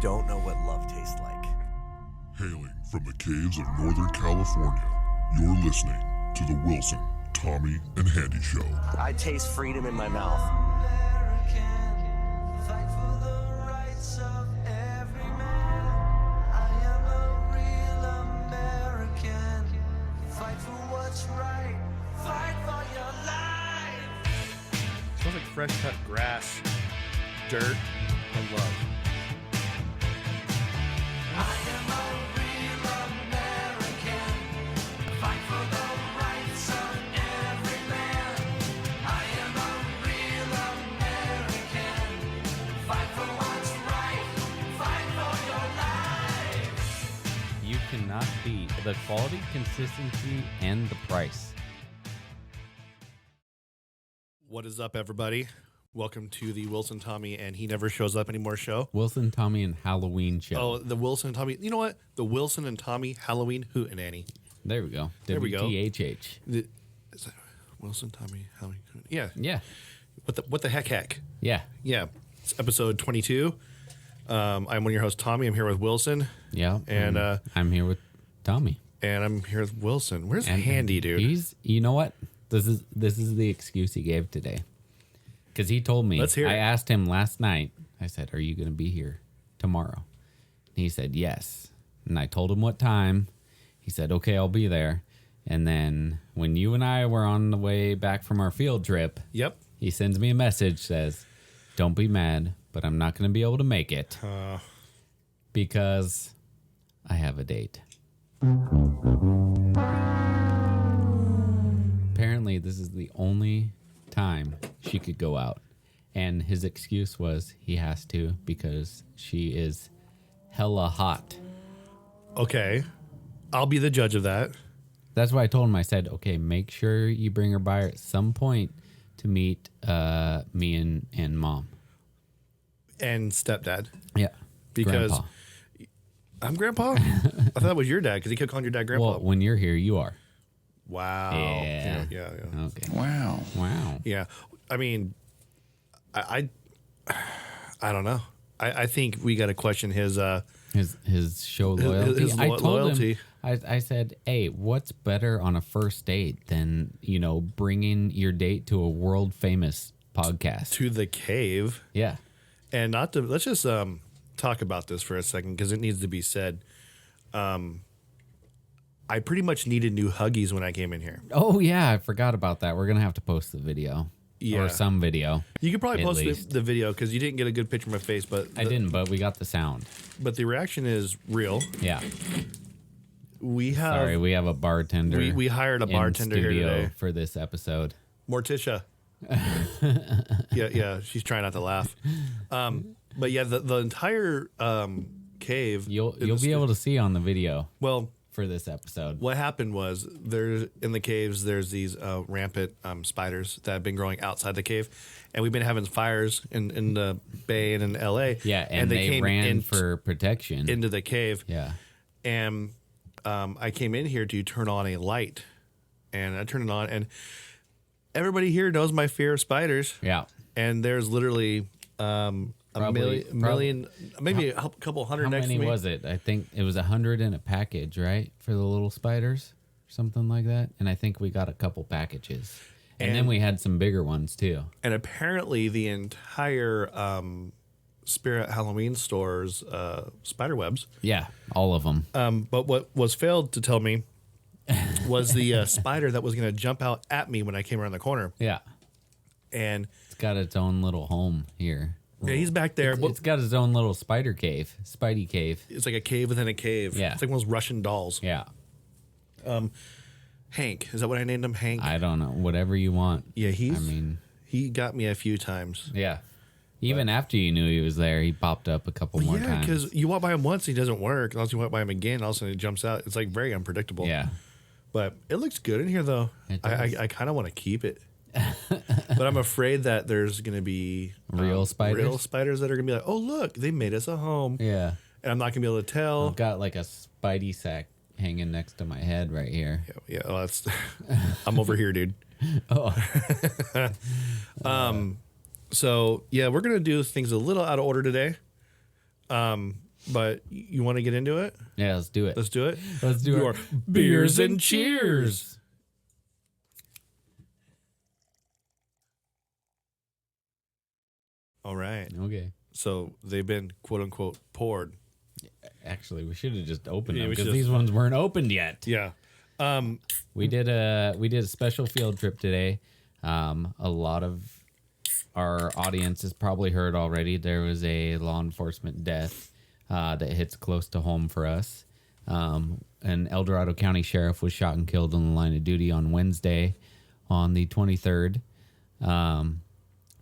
don't know what love tastes like. Hailing from the caves of Northern California, you're listening to the Wilson, Tommy, and Handy Show. I taste freedom in my mouth. Smells like fresh cut grass, dirt, and love. I am a real American. Fight for the rights of every man. I am a real American. Fight for what's right. Fight for your life. You cannot beat the quality, consistency, and the price. What is up, everybody? Welcome to the Wilson, Tommy, and He Never Shows Up Anymore show. Wilson, Tommy, and Halloween show. Oh, the Wilson and Tommy. You know what? The Wilson and Tommy Halloween Hootenanny. There we go. There we go. WTHH. Is that Wilson, Tommy, Halloween? Yeah. Yeah. What the heck? Yeah. Yeah. It's episode 22. I'm one of your hosts, Tommy. I'm here with Wilson. Yeah. And I'm here with Tommy. And I'm here with Wilson. Where's And Handy, dude? You know what? This is the excuse he gave today. Because he told me. Let's hear it. I asked him last night. I said, "Are you going to be here tomorrow?" And he said, "Yes." And I told him what time. He said, "Okay, I'll be there." And then when you and I were on the way back from our field trip, Yep. he sends me a message, says, "Don't be mad, but I'm not going to be able to make it because I have a date." Apparently, this is the only time she could go out. And his excuse was he has to because she is hella hot. Okay. I'll be the judge of that. That's why I told him, I said, okay, make sure you bring her by at some point to meet me and mom. And stepdad. Yeah. Because Grandpa. I'm Grandpa? I thought that was your dad because he kept calling your dad Grandpa. Well, when you're here, you are. Wow. Yeah. Yeah. Okay. Wow. Yeah. I mean, I don't know. I think we got to question his show loyalty. his I told loyalty. him, I said, hey, what's better on a first date than, bringing your date to a world famous podcast? To the cave. Yeah. And let's just talk about this for a second because it needs to be said. I pretty much needed new Huggies when I came in here. Oh, yeah. I forgot about that. We're going to have to post the video. Yeah. Or some video. You could probably At post least. the video because you didn't get a good picture of my face, but I didn't, but we got the sound. But the reaction is real. Yeah. We have Sorry, we have a bartender. we hired a in bartender here studio today for this episode. Morticia. yeah, she's trying not to laugh. But yeah, the entire cave. You'll be able to see on the video Well, for this episode. what happened was there's in the caves. There's these rampant spiders that have been growing outside the cave, and we've been having fires in the Bay and in L.A. Yeah, and they came ran for protection. into the cave. Yeah. And I came in here to turn on a light, and I turned it on, and everybody here knows my fear of spiders. Yeah. And there's literally million, maybe a couple hundred How next many to me. was it? I think it was 100 in a package, right? For the little spiders, something like that. And I think we got a couple packages. And then And- we had some bigger ones too. And apparently the entire Spirit Halloween store's spider webs. Yeah, all of them. But what was failed to tell me was the spider that was going to jump out at me when I came around the corner. Yeah. And It's got its own little home here. yeah, he's back there. It's got its own little spider cave, Spidey cave. It's like a cave within a cave. Yeah. It's like one of those Russian dolls. Yeah. Hank. Is that what I named him? Hank? I don't know. Whatever you want. Yeah, he got me a few times. Yeah. Even after you knew he was there, he popped up a couple more Yeah, times. because you walk by him once, he doesn't work. Unless you walk by him again, all of a sudden he jumps out. It's like very unpredictable. Yeah. But it looks good in here, though. It I does. kind of want to keep it. But I'm afraid that there's going to be Real spiders? Real spiders that are going to be like, oh, look, they made us a home. Yeah. And I'm not going to be able to tell. I've got like a Spidey sack hanging next to my head right here. Yeah, well, that's. I'm over here, dude. Oh. So yeah, we're gonna do things a little out of order today. but you want to get into it? Yeah, let's do it. Let's do it. Let's do Your our beers and cheers. All right. Okay. So they've been quote unquote poured. Actually, we should have just opened Yeah, them we because should've- these ones weren't opened yet. Yeah. We did a special field trip today. A lot of our audience has probably heard already. There was a law enforcement death that hits close to home for us. An El Dorado County sheriff was shot and killed on the line of duty on Wednesday, on the 23rd.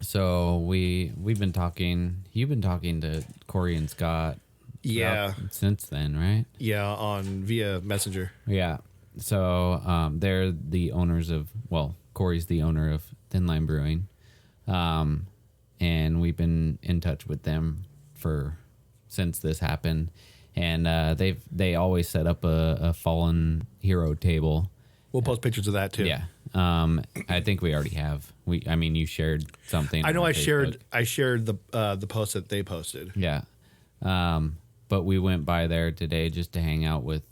So we've been talking. You've been talking to Corey and Scott. Yeah. Since then, right? Yeah. On via Messenger. Yeah. So they're the owners of, well, Corey's the owner of Thin Line Brewing. And we've been in touch with them since this happened. And they always set up a fallen hero table. We'll post pictures of that too. Yeah. I think we already have. You shared something. I know on I Facebook. shared the post that they posted. Yeah. But we went by there today just to hang out with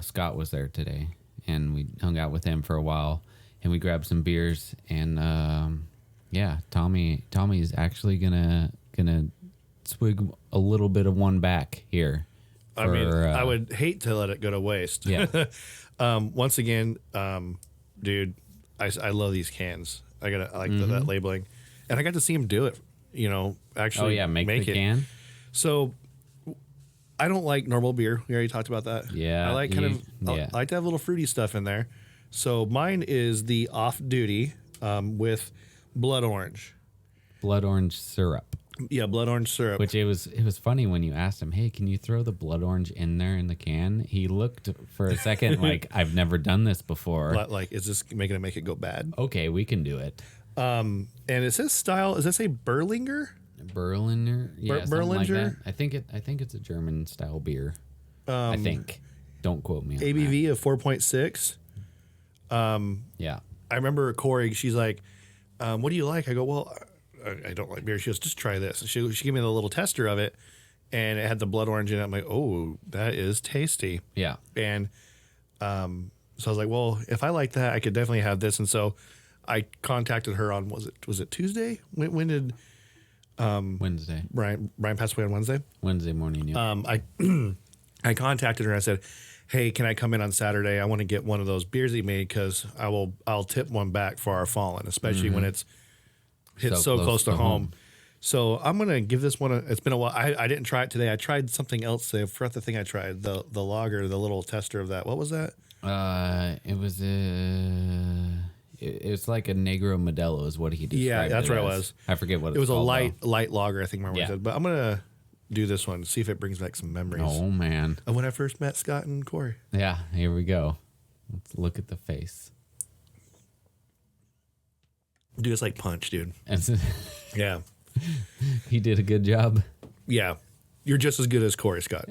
Scott was there today, and we hung out with him for a while, and we grabbed some beers, and Tommy is actually gonna swig a little bit of one back here. I would hate to let it go to waste. Yeah. Once again, dude, I love these cans. I like that labeling, and I got to see him do it. Actually, make the it. can. So I don't like normal beer. We already talked about that. Yeah, I like I like to have a little fruity stuff in there. So mine is the off-duty with blood orange. Blood orange syrup. Yeah, blood orange syrup. Which it was funny when you asked him, hey, can you throw the blood orange in there in the can? He looked for a second like, I've never done this before. Like, is this going to make it go bad? Okay, we can do it. And it says style. Does that say Berlinger? Berliner, yeah, something like Berlinger? that. I think it's a German style beer. I think. Don't quote me on ABV of 4.6. that. Yeah. I remember Corey. She's like, "What do you like?" I go, "Well, I don't like beer." She goes, "Just try this." And she gave me the little tester of it, and it had the blood orange in it. I'm like, "Oh, that is tasty." Yeah. And so I was like, "Well, if I like that, I could definitely have this." And so I contacted her on was it Tuesday? When did Wednesday. Brian passed away on Wednesday? Wednesday morning, yeah. I contacted her and I said, "Hey, can I come in on Saturday? I want to get one of those beers he made because I'll tip one back for our fallen, especially when it's hit so close to home." So I'm gonna give this one. It's been a while. I didn't try it today. I tried something else today. I forgot the thing I tried. The lager, the little tester of that. What was that? It was it's like a Negro Modelo is what he described. Yeah, that's what it was. I forget what It was a called, light though. lager. I think my Yeah. said. But I'm gonna do this one. See if it brings back some memories Oh man. of when I first met Scott and Corey. Yeah, here we go. Let's look at the face. Dude, it's like punch, dude. And Yeah. he did a good job. Yeah, you're just as good as Corey Scott.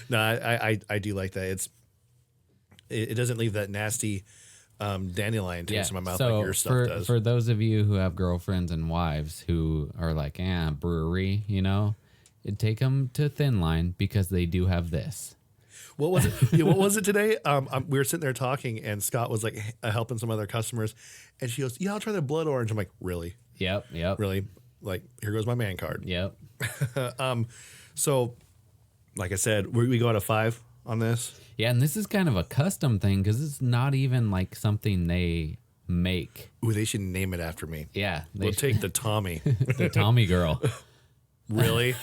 No, I do like that. It doesn't leave that nasty dandelion taste in my mouth like your stuff does. For those of you who have girlfriends and wives who are like, brewery, take them to Thin Line because they do have this. What was it? Yeah, what was it today? We were sitting there talking, and Scott was like helping some other customers, and she goes, "Yeah, I'll try the blood orange." I'm like, "Really? Yep. Really? Like, here goes my man card." Yep. So, like I said, we go out of 5 on this. Yeah, and this is kind of a custom thing because it's not even like something they make. Ooh, they should name it after me. Yeah. We'll take the Tommy. the Tommy girl. Really?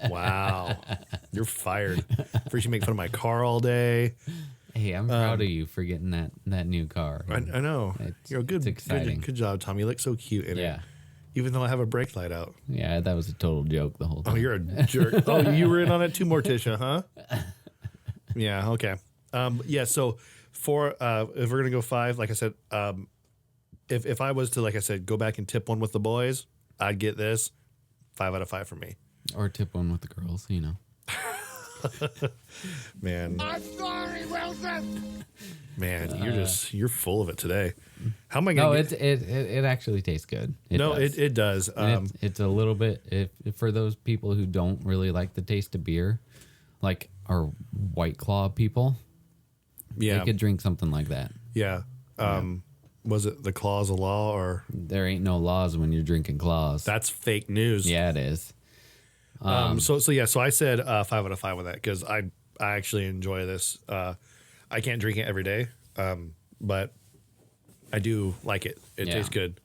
Wow. You're fired. First you make fun of my car all day. Hey, I'm proud of you for getting that new car. I know. You're it's exciting. Good job, Tommy. You look so cute in Yeah. it. Even though I have a brake light out. Yeah, that was a total joke the whole time. Oh, you're a jerk. Oh, you were in on it too, Morticia, huh? Yeah, okay. Yeah, so if we're gonna go 5, like I said, if I was to, like I said, go back and tip one with the boys, I'd get this 5 out of 5 for me. Or tip one with the girls, Man, I'm sorry, Wilson. man, you're full of it today. How am I No, gonna? it actually tastes good. It does. And it's a little bit if for those people who don't really like the taste of beer, like our White Claw people, Yeah, they could drink something like that. yeah. Was it the clause of law or There ain't no laws when you're drinking claws. that's fake news? Yeah, it is. So I said 5 out of 5 with that because I actually enjoy this. I can't drink it every day, but I do like it. It Yeah. tastes good.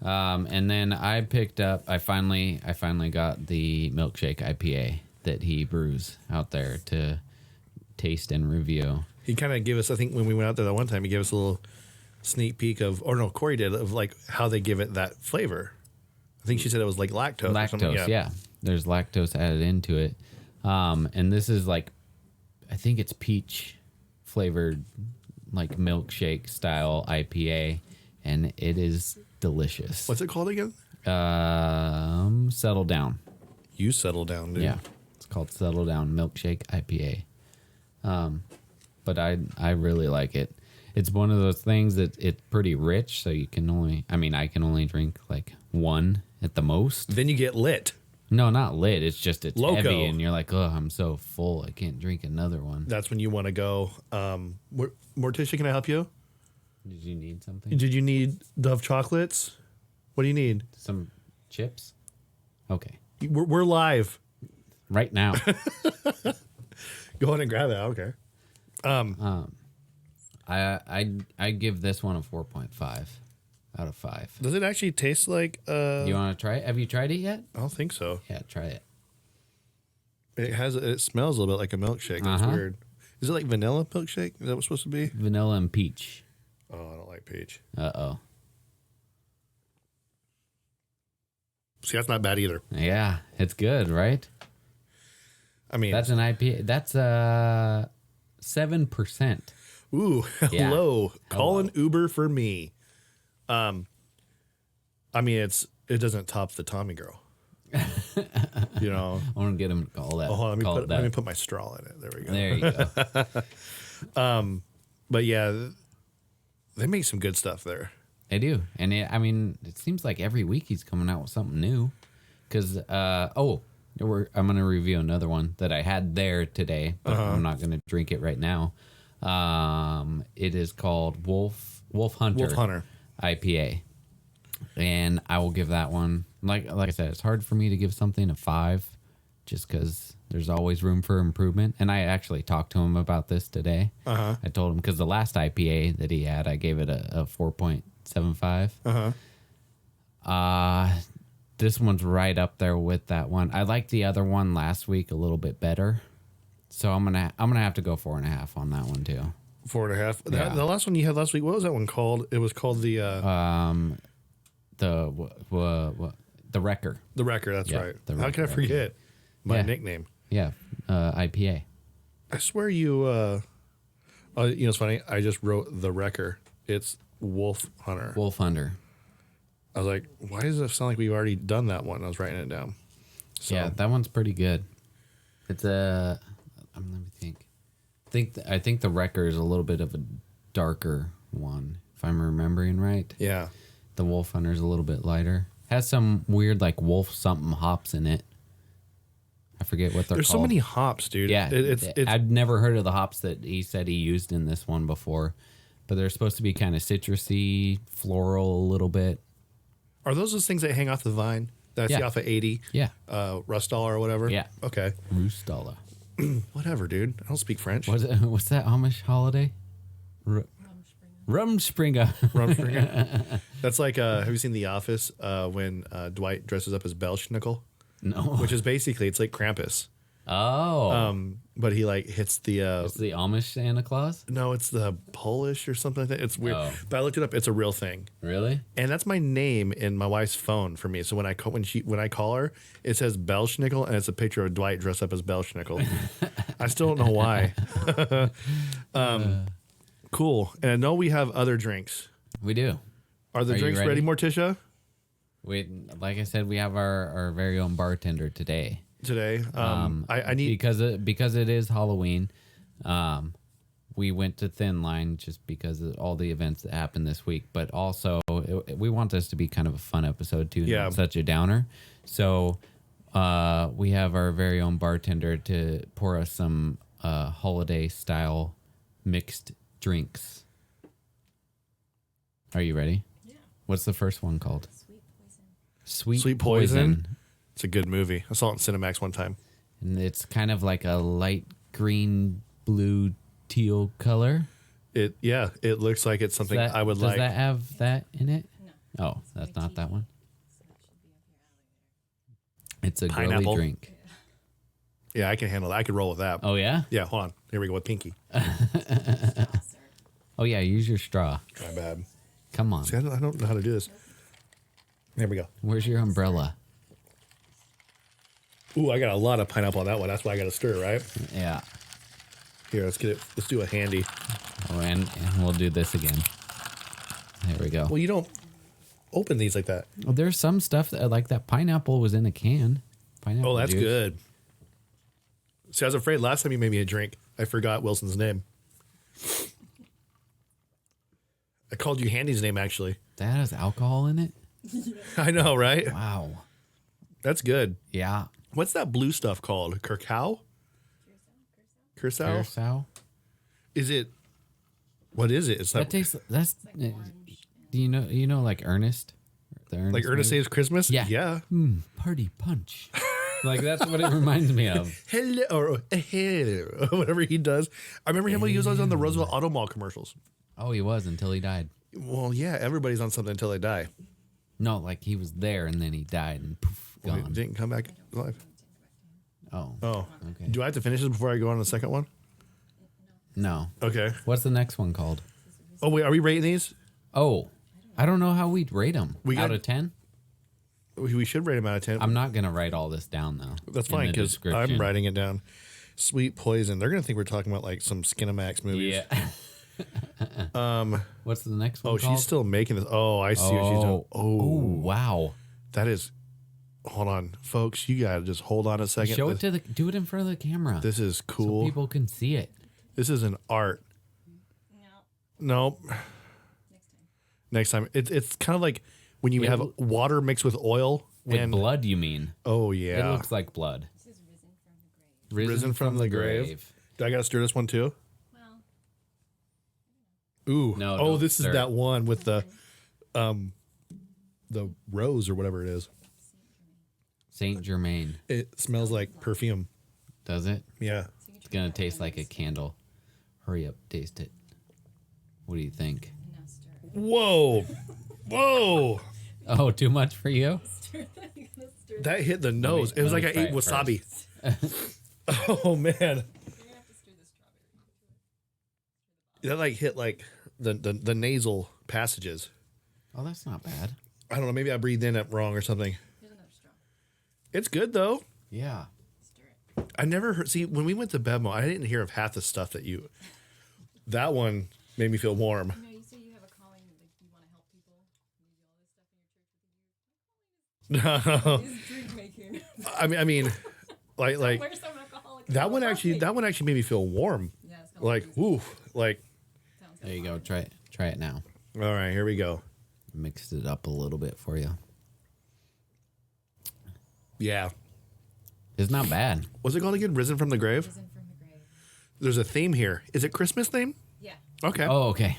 And then I finally got the milkshake IPA that he brews out there to taste and review. He kind of gave us, I think, when we went out there that one time, he gave us a little sneak peek of, or no, Corey did, of like how they give it that flavor. I think she said it was like lactose. Or something. Lactose, yeah. There's lactose added into it. And this is like, I think it's peach flavored, like milkshake style IPA, and it is delicious. What's it called again? Settle Down. You settle down, dude. Yeah, it's called Settle Down Milkshake IPA. But I really like it. It's one of those things that it's pretty rich, so you can only, I can only drink like one at the most. Then you get lit. No, not lit. It's just it's Loco. heavy, and you're like, oh, I'm so full, I can't drink another one. That's when you want to go. Morticia, can I help you? Did you need something? Did you need Dove chocolates? What do you need? Some chips? Okay, We're live. right now. Go ahead and grab it. Okay. I give this one a 4.5 out of 5. Does it actually taste like? You want to try it? Have you tried it yet? I don't think so. Yeah, try it. It smells a little bit like a milkshake. That's Uh-huh. weird. Is it like vanilla milkshake? Is that what's supposed to be? Vanilla and peach. Oh, I don't like peach. Uh-oh. See, that's not bad either. Yeah, it's good, right? I mean, That's an IPA. That's 7%. ooh, Yeah. hello. Call an Hello. Uber for me. I mean, it doesn't top the Tommy Girl. You know. I want to get him to call that. Oh, hold on, call it let me that. put my straw in it. There we go. There you go. But yeah, they make some good stuff there. They do. And it seems like every week he's coming out with something new. Because, I'm going to review another one that I had there today, but I'm not going to drink it right now. It is called Wolf Hunter. Wolf Hunter. IPA. And I will give that one, like I said, it's hard for me to give something a 5 just because there's always room for improvement. And I actually talked to him about this today. I told him because the last IPA that he had, I gave it a 4.75. This one's right up there with that one. I liked the other one last week a little bit better. So I'm gonna have to go 4.5 on that one too. 4.5. Yeah. The last one you had last week, what was that one called? It was called the Wrecker. the Wrecker. That's Yeah, right. the How can I Wrecker. forget my Yeah. nickname? Yeah, IPA. I swear you. It's funny. I just wrote the Wrecker. It's Wolf Hunter. Wolf Hunter. I was like, why does it sound like we've already done that one? I was writing it down. So, Yeah, that one's pretty good. It's let me think. I think the Wrecker is a little bit of a darker one, if I'm remembering right. yeah. The Wolf Hunter is a little bit lighter. Has some weird like wolf something hops in it. I forget what they're There's so called. many hops, dude. Yeah, It's I've never heard of the hops that he said he used in this one before, but they're supposed to be kind of citrusy, floral a little bit. Are those things that hang off the vine? That I see Yeah. off of 80? Yeah, Rustall or whatever? Yeah. Okay. Rustala. Whatever, dude. I don't speak French. What's that Amish holiday? Rumspringa. Rumspringa. That's like, have you seen The Office when Dwight dresses up as Belschnickel? No. Which is basically, it's like Krampus. Oh. But he like hits the, It's the Amish Santa Claus? no, it's the Polish or something like that. It's weird. Oh. But I looked it up. It's a real thing. Really? And that's my name in my wife's phone for me. So when I call her, it says Belschnickel, and it's a picture of Dwight dressed up as Belschnickel. I still don't know why. Cool. And I know we have other drinks. We do. Are the Are you drinks ready, ready? Morticia? Like I said, we have our very own bartender today. today. I need because it is Halloween. We went to Thin Line just because of all the events that happened this week, but also we want this to be kind of a fun episode too, Yeah. not such a downer. So we have our very own bartender to pour us some holiday style mixed drinks. Are you ready? Yeah. What's the first one called? Sweet Poison. It's a good movie. I saw it in Cinemax one time. And it's kind of like a light green, blue, teal color. It looks like it's something I would like. Does that have that in it? No. Oh, that's not that one. It's a Pineapple. girly drink. Yeah, I can handle that. I could roll with that. Oh, yeah? Yeah, hold on. Here we go with Pinky. Oh, yeah, use your straw. My bad. Come on. See, I don't know how to do this. There we go. Where's your umbrella? Ooh, I got a lot of pineapple on that one. That's why I got to stir, right? Yeah. Here, let's get it. Let's do a handy. Oh, and we'll do this again. There we go. Well, you don't open these like that. Well, there's some stuff that, like that pineapple was in a can. Pineapple Oh, that's juice. good. See, I was afraid last time you made me a drink, I forgot Wilson's name. I called you Handy's name, actually. That has alcohol in it? I know, right? Wow. That's good. Yeah. What's that blue stuff called? Curacao? Curacao? Curacao? Is it? What is it? It's That not tastes. That's. Do you know like Ernest? The Ernest like Ernest movie? Saves Christmas? Yeah. Yeah. Party punch. Like that's what it reminds me of. Hello, or hello, whatever he does. I remember him when he was always on the Roosevelt Auto Mall commercials. Oh, he was until he died. Well, yeah, everybody's on something until they die. No, like he was there and then he died and poof, Well, gone. he didn't come back alive. Oh. Oh, Okay. Do I have to finish this before I go on to the second one? No. Okay. What's the next one called? Oh wait, are we rating these? Oh, I don't know how we'd rate them. We Out got- of 10? We should rate them out of 10. I'm not gonna write all this down though. That's in fine the because description. I'm writing it down. Sweet Poison. They're gonna think we're talking about like some Skinamax movies. Yeah. What's the next one Oh, called? she's still making this. Oh, I see what she's doing. Oh, wow. That is. Hold on, folks. You gotta just hold on a second. Show it to the. Do it in front of the camera. This is so cool. people can see it. This is an art. No. Next time. It's kind of like when you have water mixed with oil With and blood, you mean? Oh yeah. It looks like blood. This is Risen from the Grave. Risen from the grave. Do I gotta stir this one too? Well, Ooh. No, Oh, don't this stir is that it. one with the rose or whatever it is. Saint Germain. It smells like perfume. Does it? Yeah. It's gonna taste like a candle. Hurry up, taste it. What do you think? now stir it. Whoa. Whoa. Oh, too much for you? Stir that. You gotta stir That hit the nose. It was let like me I ate try it wasabi. Oh man. You're gonna have to stir the strawberry. That like hit like the nasal passages. Oh, that's not bad. I don't know. Maybe I breathed in it wrong or something. Here's another straw. It's good though. Yeah. Stir it. I never heard. See, when we went to Bevmo, I didn't hear of half the stuff that you. That one made me feel warm. You know, you say you have a calling, like you want to help people. You do all this stuff in your church. No. Is drink making. I mean, like Where's some alcoholic? that one actually made me feel warm. Yeah, it's kinda Like, woo, like. sounds There you go. Try it now. All right, here we go. Mixed it up a little bit for you. Yeah. It's not bad. What's it called again? Risen from the grave. Risen from the grave. There's a theme here. Is it Christmas theme? Yeah. Okay. Oh, okay.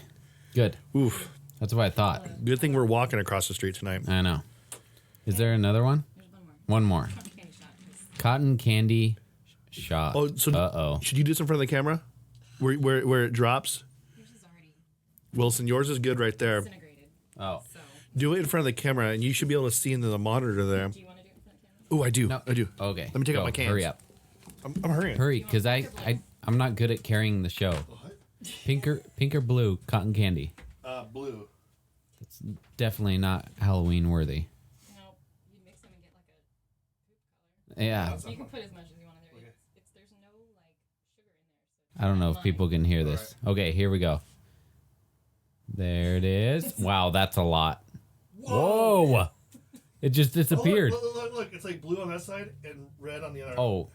Good. Oof. That's what I thought. Good thing we're walking across the street tonight. I know. Is there another one? There's one more. One more. Cotton candy shot. Cotton candy shot. Oh, so Uh-oh. should you do this in front of the camera? Where it drops? Yours is already Wilson, yours is good right there. disintegrated. Oh. So, Do it in front of the camera, and you should be able to see into the monitor there. do you want to do it in front of the camera? Oh, I do. No. I do. Okay. Let me take out Go. my cans. Hurry up. I'm hurrying. Hurry, because I'm not good at carrying the show. Pink or blue cotton candy. Blue. Definitely not Halloween worthy. No, you mix them and get like a poop color. Yeah. You can put as much as you want in there. It's there's no like sugar in there. So I don't know if people can hear this. Okay, here we go. There it is. Wow, that's a lot. Whoa. It just disappeared. Look, it's like blue on that side and red on the other. Oh,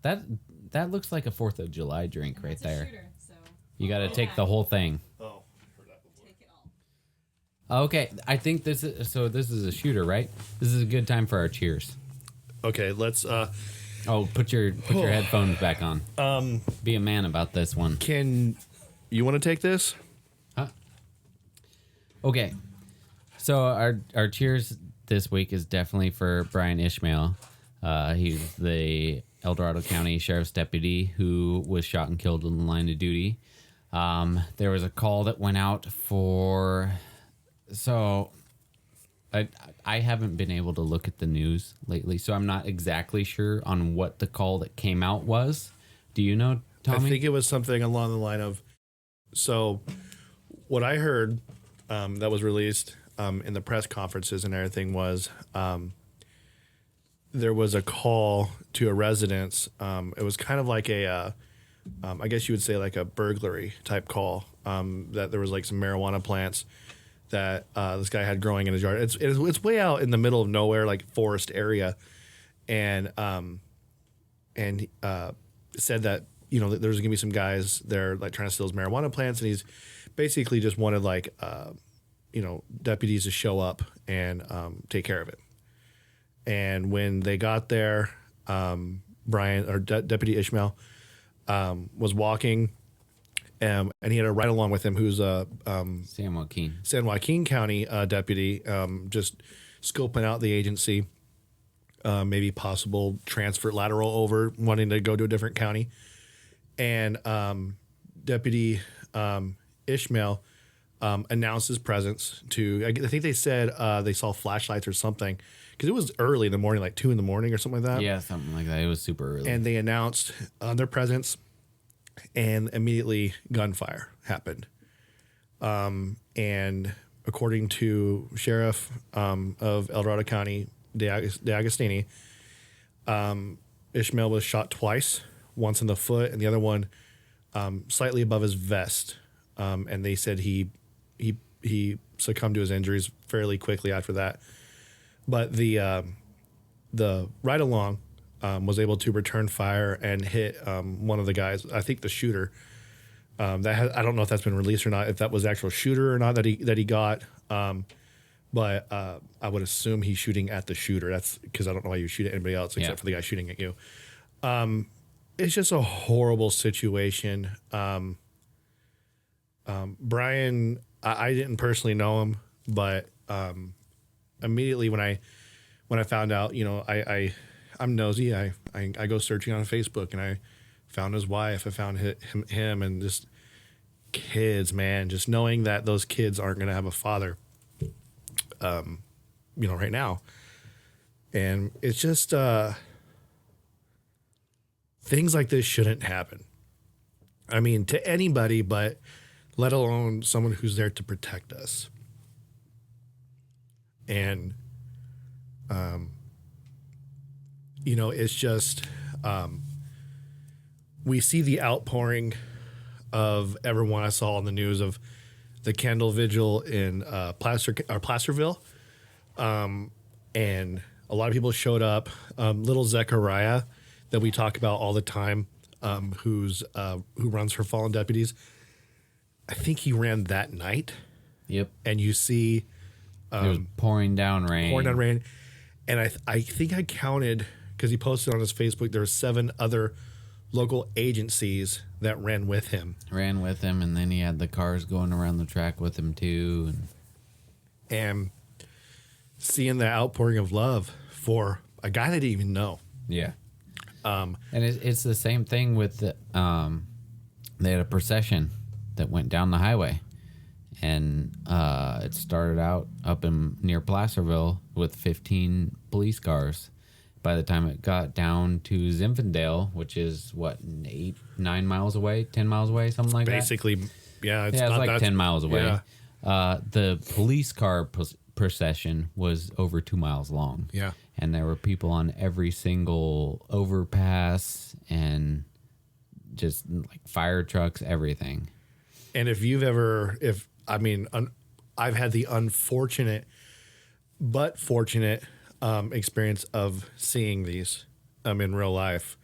that looks like a 4th of July drink right It's a there. shooter, so You got to take the whole thing. Oh, heard that before. take it all. Okay, I think this is a shooter, right? This is a good time for our cheers. Okay, let's. Oh, put your headphones back on. Be a man about this one. Can you want to take this? Huh? Okay. So our cheers this week is definitely for Brian Ishmael. He's the El Dorado County Sheriff's deputy who was shot and killed in the line of duty. There was a call that went out for... So I haven't been able to look at the news lately, so I'm not exactly sure on what the call that came out was. Do you know, Tommy? I think it was something along the line of. So, what I heard that was released in the press conferences and everything was there was a call to a residence. It was kind of like a, I guess you would say like a burglary type call. That there was like some marijuana plants that this guy had growing in his yard. It's way out in the middle of nowhere, like forest area, and said that there's gonna be some guys there like trying to steal his marijuana plants, and he's basically just wanted like deputies to show up and take care of it. And when they got there, Brian or Deputy Ishmael was walking. And he had a ride along with him who's a San Joaquin County deputy, just scoping out the agency, maybe possible transfer lateral over, wanting to go to a different county. And Deputy Ishmael announced his presence to, I think they said they saw flashlights or something, because it was early in the morning, like 2 a.m. or something like that. Yeah, something like that. It was super early. And they announced their presence. And immediately gunfire happened. And according to Sheriff of El Dorado County, DeAgostini, Ishmael was shot twice, once in the foot and the other one slightly above his vest. And they said he succumbed to his injuries fairly quickly after that. But the ride-along was able to return fire and hit one of the guys. I think the shooter. I don't know if that's been released or not. If that was the actual shooter or not that he got. But I would assume he's shooting at the shooter. That's because I don't know why you shoot at anybody else except for the guy shooting at you. It's just a horrible situation. Brian, I didn't personally know him, but immediately when I found out, I'm nosy. I go searching on Facebook and I found his wife. I found him and just kids, man. Just knowing that those kids aren't going to have a father, right now. And it's just things like this shouldn't happen. I mean, to anybody, but let alone someone who's there to protect us. And it's just we see the outpouring of everyone. I saw on the news of the candle vigil in Placerville, and a lot of people showed up. Little Zechariah, that we talk about all the time, who runs for fallen deputies. I think he ran that night. Yep. And you see, it was pouring down rain. And I think I counted, because he posted on his Facebook, there were 7 other local agencies that ran with him. And then he had the cars going around the track with him too. And seeing the outpouring of love for a guy they didn't even know. Yeah. And it's the same thing with they had a procession that went down the highway. And it started out up near Placerville with 15 police cars. By the time it got down to Zinfandel, which is 9 miles away, 10 miles away, something like Basically, that. yeah, It's like 10 miles away. Yeah. The police car procession was over 2 miles long. Yeah. And there were people on every single overpass and just like fire trucks, everything. And if I've had the unfortunate but fortunate experience of seeing these in real life.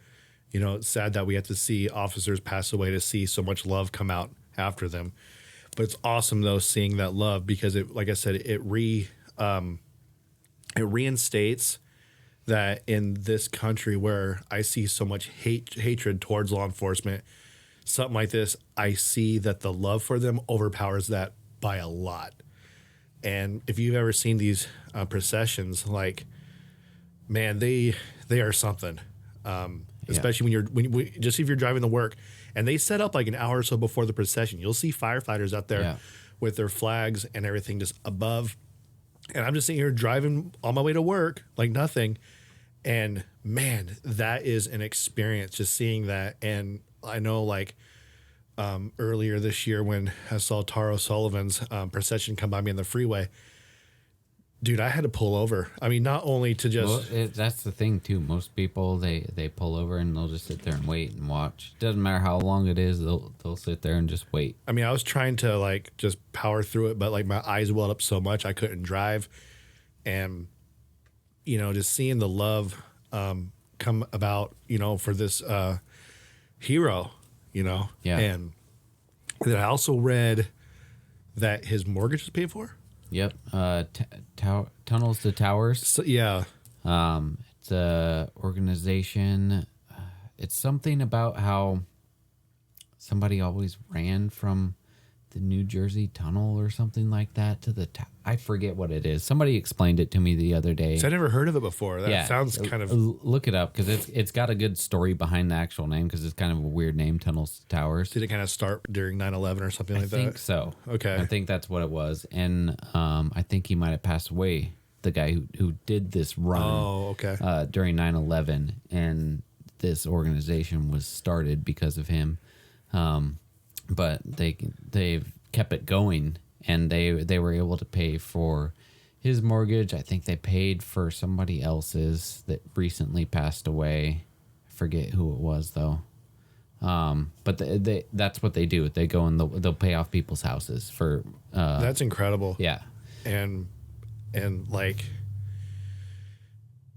You know, it's sad that we have to see officers pass away to see so much love come out after them. But it's awesome though seeing that love, because it, like I said, it reinstates that in this country where I see so much hatred towards law enforcement, something like this, I see that the love for them overpowers that by a lot. And if you've ever seen these processions, like, man, they are something. Especially when just if you're driving to work, and they set up like an hour or so before the procession, you'll see firefighters out there with their flags and everything just above. And I'm just sitting here driving on my way to work like nothing. And man, that is an experience just seeing that. And I know like earlier this year when I saw Tara Sullivan's procession come by me on the freeway, dude, I had to pull over. I mean, not only to just... Well, that's the thing, too. Most people, they pull over and they'll just sit there and wait and watch. Doesn't matter how long it is, they'll sit there and just wait. I mean, I was trying to, like, just power through it, but, like, my eyes welled up so much I couldn't drive. And, you know, just seeing the love come about, you know, for this hero, you know? Yeah. And then I also read that his mortgage was paid for. Yep. Tunnels to Towers. So, yeah. It's a organization. It's something about how somebody always ran from the New Jersey Tunnel or something like that to the I forget what it is. Somebody explained it to me the other day. So I never heard of it before. That sounds kind of... Look it up, because it's got a good story behind the actual name, because it's kind of a weird name, Tunnels to Towers. Did it kind of start during 9/11 or something like that? I think so. Okay. I think that's what it was. And I think he might have passed away, the guy who did this run during 9/11. And this organization was started because of him. But they've kept it going, and they were able to pay for his mortgage. I think they paid for somebody else's that recently passed away. I forget who it was though. But that's what they do. They go and they'll pay off people's houses for. That's incredible. Yeah, and like,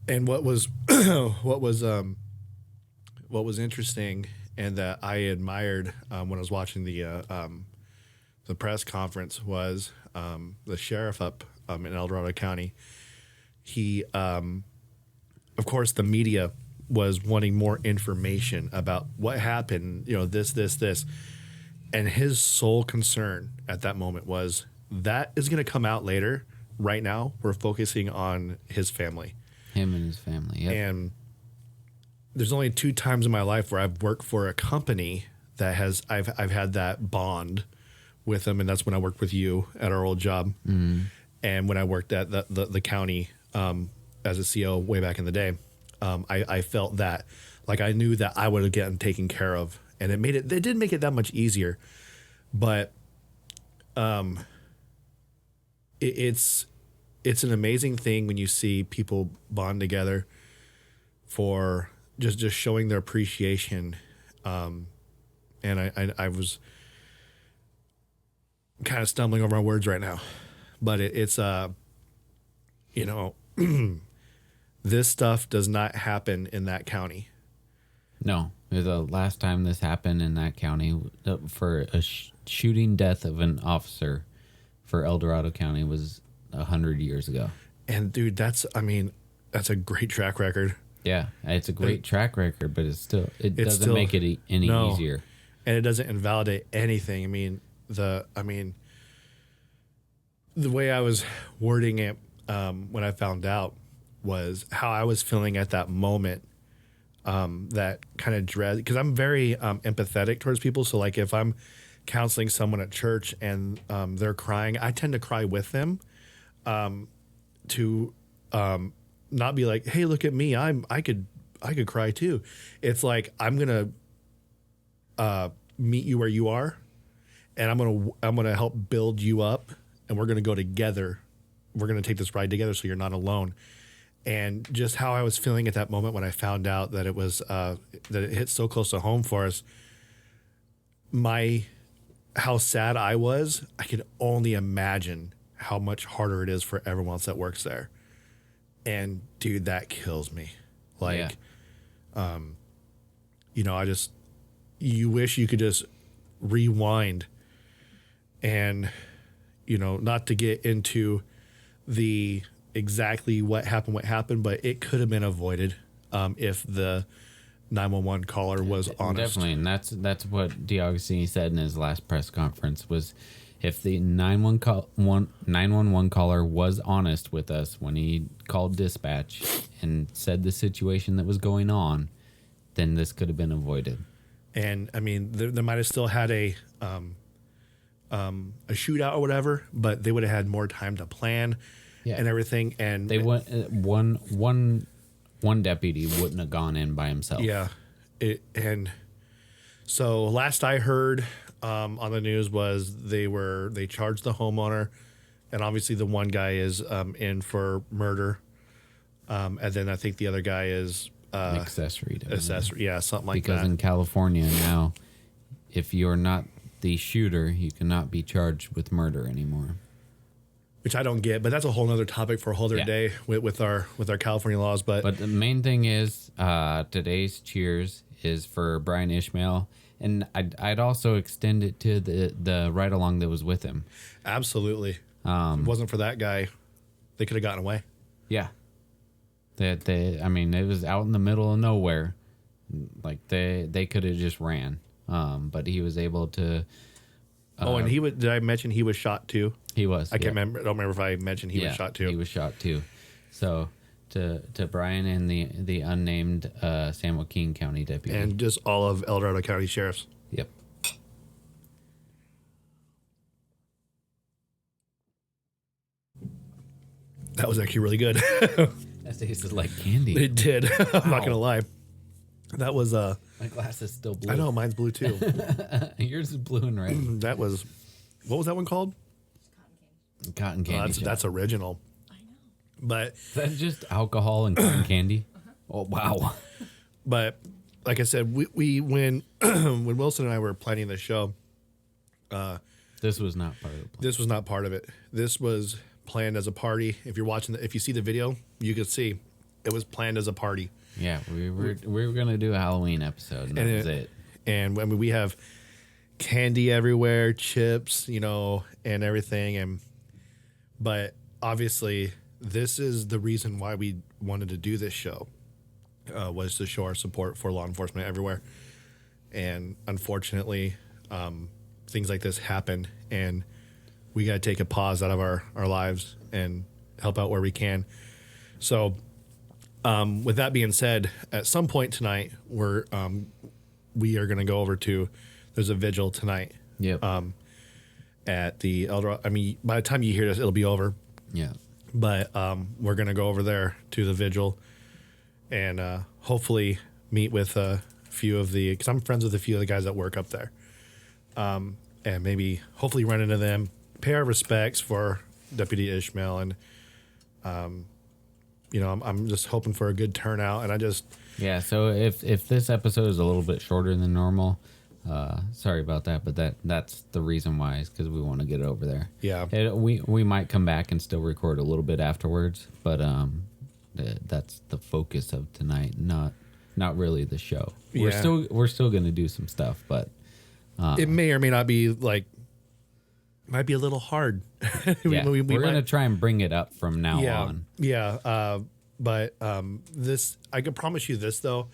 and what was what was interesting and that I admired when I was watching the press conference was the sheriff up in El Dorado County. He, of course, the media was wanting more information about what happened, you know, this. And his sole concern at that moment was that is going to come out later. Right now, we're focusing on his family. Him and his family, yep. And there's only 2 times in my life where I've worked for a company that has I've had that bond with them, and that's when I worked with you at our old job, and when I worked at the county as a CO way back in the day. I felt that, like, I knew that I would have gotten taken care of, and it did make it that much easier, but it's an amazing thing when you see people bond together for just showing their appreciation. And I was kind of stumbling over my words right now, but it's you know, this stuff does not happen in that county. No, the last time this happened in that county for a shooting death of an officer for El Dorado County was 100 years ago. And dude, that's a great track record. Yeah, it's a great track record, but it doesn't make it any easier. And it doesn't invalidate anything. I mean, the way I was wording it when I found out was how I was feeling at that moment. That kind of dread, because I'm very empathetic towards people. So like if I'm counseling someone at church and they're crying, I tend to cry with them to not be like, hey, look at me, I could cry too. It's like, I'm gonna meet you where you are, and I'm gonna help build you up, and we're gonna go together. We're gonna take this ride together, so you're not alone. And just how I was feeling at that moment when I found out that it was that it hit so close to home for us. How sad I was, I could only imagine how much harder it is for everyone else that works there. And dude, that kills me. Like, you know, you wish you could just rewind and, you know, not to get into the exactly what happened, but it could have been avoided if the 911 caller was honest. Definitely, and that's what D'Agostini said in his last press conference was if the 911 caller was honest with us when he called dispatch and said the situation that was going on, then this could have been avoided. And I mean, they might have still had a shootout or whatever, but they would have had more time to plan and everything. And they went one deputy wouldn't have gone in by himself. Yeah, and so last I heard on the news was they charged the homeowner, and obviously the one guy is in for murder, and then I think the other guy is accessory, yeah, something like that. Because in California now, if you're not the shooter, you cannot be charged with murder anymore. Which I don't get, but that's a whole other topic for a whole other day with our California laws. But the main thing is today's cheers is for Brian Ishmael, and I'd also extend it to the ride along that was with him. Absolutely, if it wasn't for that guy, they could have gotten away. Yeah, I mean, it was out in the middle of nowhere, like they could have just ran, but he was able to. And he was. Did I mention he was shot too? He was. I can't remember. I don't remember if I mentioned he was shot too. He was shot too. So to Brian and the unnamed San Joaquin County deputy, and just all of El Dorado County sheriffs. Yep. That was actually really good. That tasted like candy. It did. I'm not gonna lie. That was my glass is still blue. I know mine's blue too. Yours is blue and red. That was, what was that one called? Cotton candy. That's original. I know. But is that just alcohol and cotton candy? Oh wow. But like I said, we when when Wilson and I were planning the show, this was not part of the plan. This was not part of it. This was planned as a party. If you're watching, if you see the video, you can see it was planned as a party. Yeah, we were gonna do a Halloween episode, and that was it. And I mean, we have candy everywhere, chips, you know, and everything. But obviously, this is the reason why we wanted to do this show, was to show our support for law enforcement everywhere. And unfortunately, things like this happen, and we got to take a pause out of our lives and help out where we can. So, with that being said, at some point tonight, we are going to go over to, there's a vigil tonight. Yep. At the Eldorado. I mean, by the time you hear this, it'll be over. Yeah. But we're going to go over there to the vigil and hopefully meet with a few of because I'm friends with a few of the guys that work up there. And maybe hopefully run into them, pay our respects for Deputy Ishmael. And, you know, I'm just hoping for a good turnout. And Yeah, so if this episode is a little bit shorter than normal, sorry about that, but that's the reason why, is because we want to get it over there. Yeah. We might come back and still record a little bit afterwards, but that's the focus of tonight, not really the show. We're still going to do some stuff, but it may or may not be might be a little hard. Yeah, we're going to try and bring it up from now on. Yeah. But this, I can promise you this, though.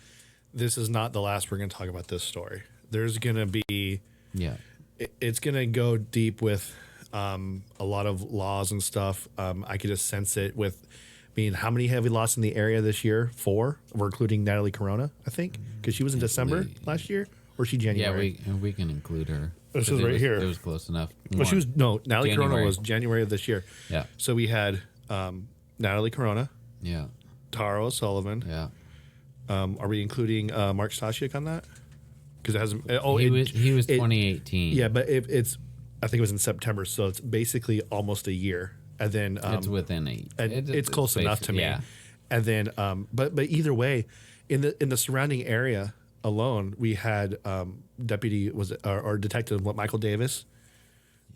This is not the last we're going to talk about this story. There's going to be, it's going to go deep with a lot of laws and stuff. I could just sense it with, how many have we lost in the area this year? 4. We're including Natalie Corona, I think, because she was in December last year, or was she January? Yeah, we can include her. This is right here. It was close enough. Well, Natalie Corona was January of this year. Yeah. So we had Natalie Corona. Yeah. Tara O'Sullivan. Yeah. Are we including Mark Stasiak on that? Because it hasn't. He was 2018. Yeah, but it's. I think it was in September, so it's basically almost a year. And then it's within 8. It's close enough to me. Yeah. And then, but either way, in the surrounding area alone, we had Detective Michael Davis.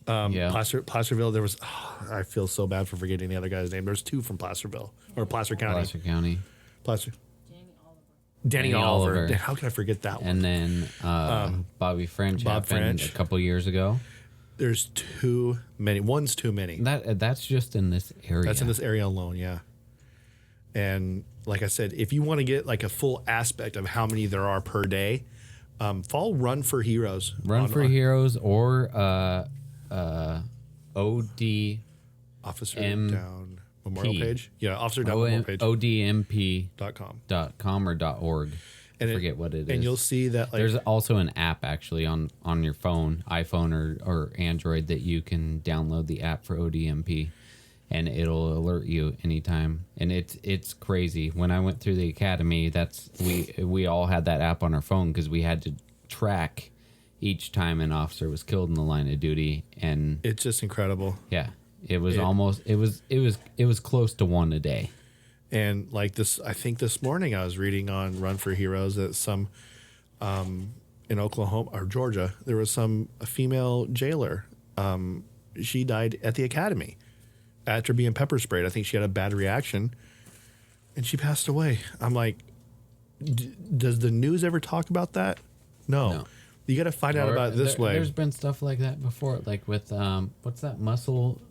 Yeah. Placerville. There was. I feel so bad for forgetting the other guy's name. There's 2 from Placerville or Placer County. Placer County. Placer. Danny Oliver. Danny Danny Oliver. Oliver. How can I forget that one? And then Bobby French Bob happened French. a couple years ago. There's too many. One's too many. That's just in this area. That's in this area alone, yeah. And like I said, if you want to get like a full aspect of how many there are per day, follow Run for Heroes. Run for Heroes or OD Officer M- Down Memorial P. page. Yeah, Officer Down Memorial page. ODMP.com or .org. And I forget what it is. And you'll see that like There's also an app actually on your phone, iPhone or Android, that you can download the app for ODMP, and it'll alert you anytime. And it's crazy. When I went through the academy, we all had that app on our phone because we had to track each time an officer was killed in the line of duty. And it's just incredible. yeah, it was close to one a day. And like this, I think this morning I was reading on Run for Heroes that some in Oklahoma or Georgia, there was a female jailer. She died at the academy after being pepper sprayed. I think she had a bad reaction and she passed away. I'm like, does the news ever talk about that? No. You got to find out about it this way. There's been stuff like that before, like with what's that muscle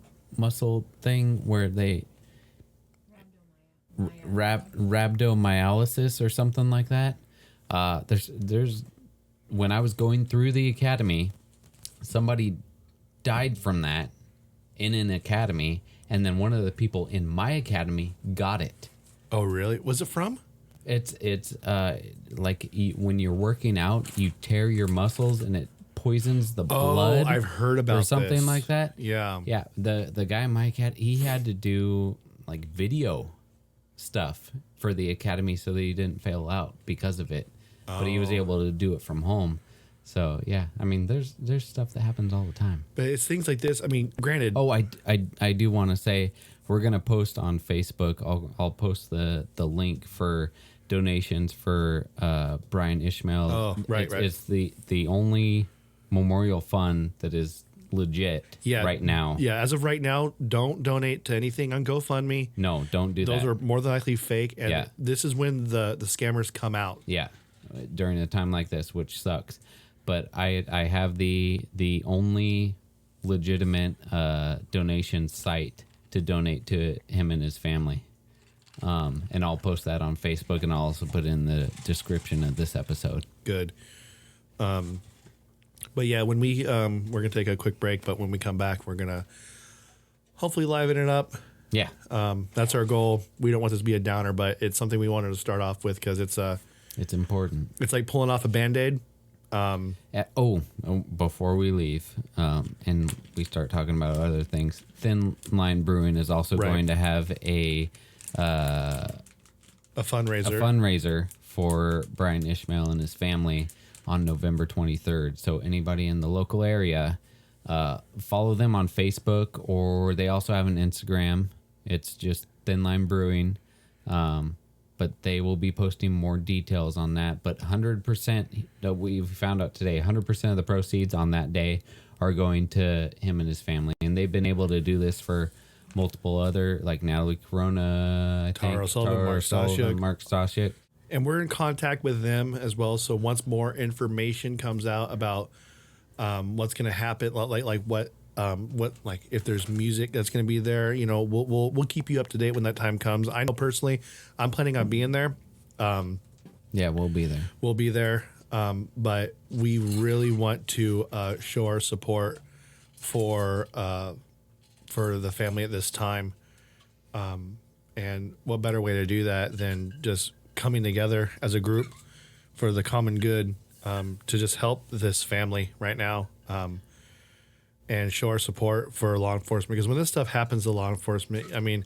thing where they rhabdomyolysis or something like that. There's when I was going through the academy, somebody died from that in an academy, and then one of the people in my academy got it. Oh, really? Was it from? It's like when you're working out, you tear your muscles and it poisons the blood. I've heard about or something this. like that. Yeah. Yeah. The guy in my academy, he had to do like video stuff for the academy so that he didn't fail out because of it. But he was able to do it from home. So yeah, I mean, there's stuff that happens all the time. But it's things like this. I mean, granted. Oh, I do want to say we're gonna post on Facebook. I'll post the link for donations for Brian Ishmael. Oh, right. It's the only memorial fund that is legit right now. Yeah, as of right now, don't donate to anything on GoFundMe. No, don't do that. Those are more than likely fake, and Yeah. this is when the scammers come out. Yeah, during a time like this, which sucks. But I have the only legitimate donation site to donate to him and his family. And I'll post that on Facebook, and I'll also put it in the description of this episode. Good. But yeah, when we're gonna take a quick break, but when we come back, we're gonna hopefully liven it up. Yeah. That's our goal. We don't want this to be a downer, but it's something we wanted to start off with because it's important. it's like pulling off a Band-Aid. Before we leave, and we start talking about other things, Thin Line Brewing is also Right. going to have a fundraiser for Brian Ishmael and his family on November 23rd. So anybody in the local area, follow them on Facebook, or they also have an Instagram. It's just Thin Line Brewing. But they will be posting more details on that. But 100% that we found out today, 100% of the proceeds on that day are going to him and his family. And they've been able to do this for multiple other, like Natalie Corona, Tara Sullivan, Mark Stasiuk. And we're in contact with them as well. So once more information comes out about what's going to happen, like what if there's music that's going to be there, we'll keep you up to date when that time comes. I know personally, I'm planning on being there. Yeah, we'll be there. We'll be there. But we really want to show our support for the family at this time. And what better way to do that than just coming together as a group for the common good, to just help this family right now. And show our support for law enforcement. Because when this stuff happens to law enforcement, I mean,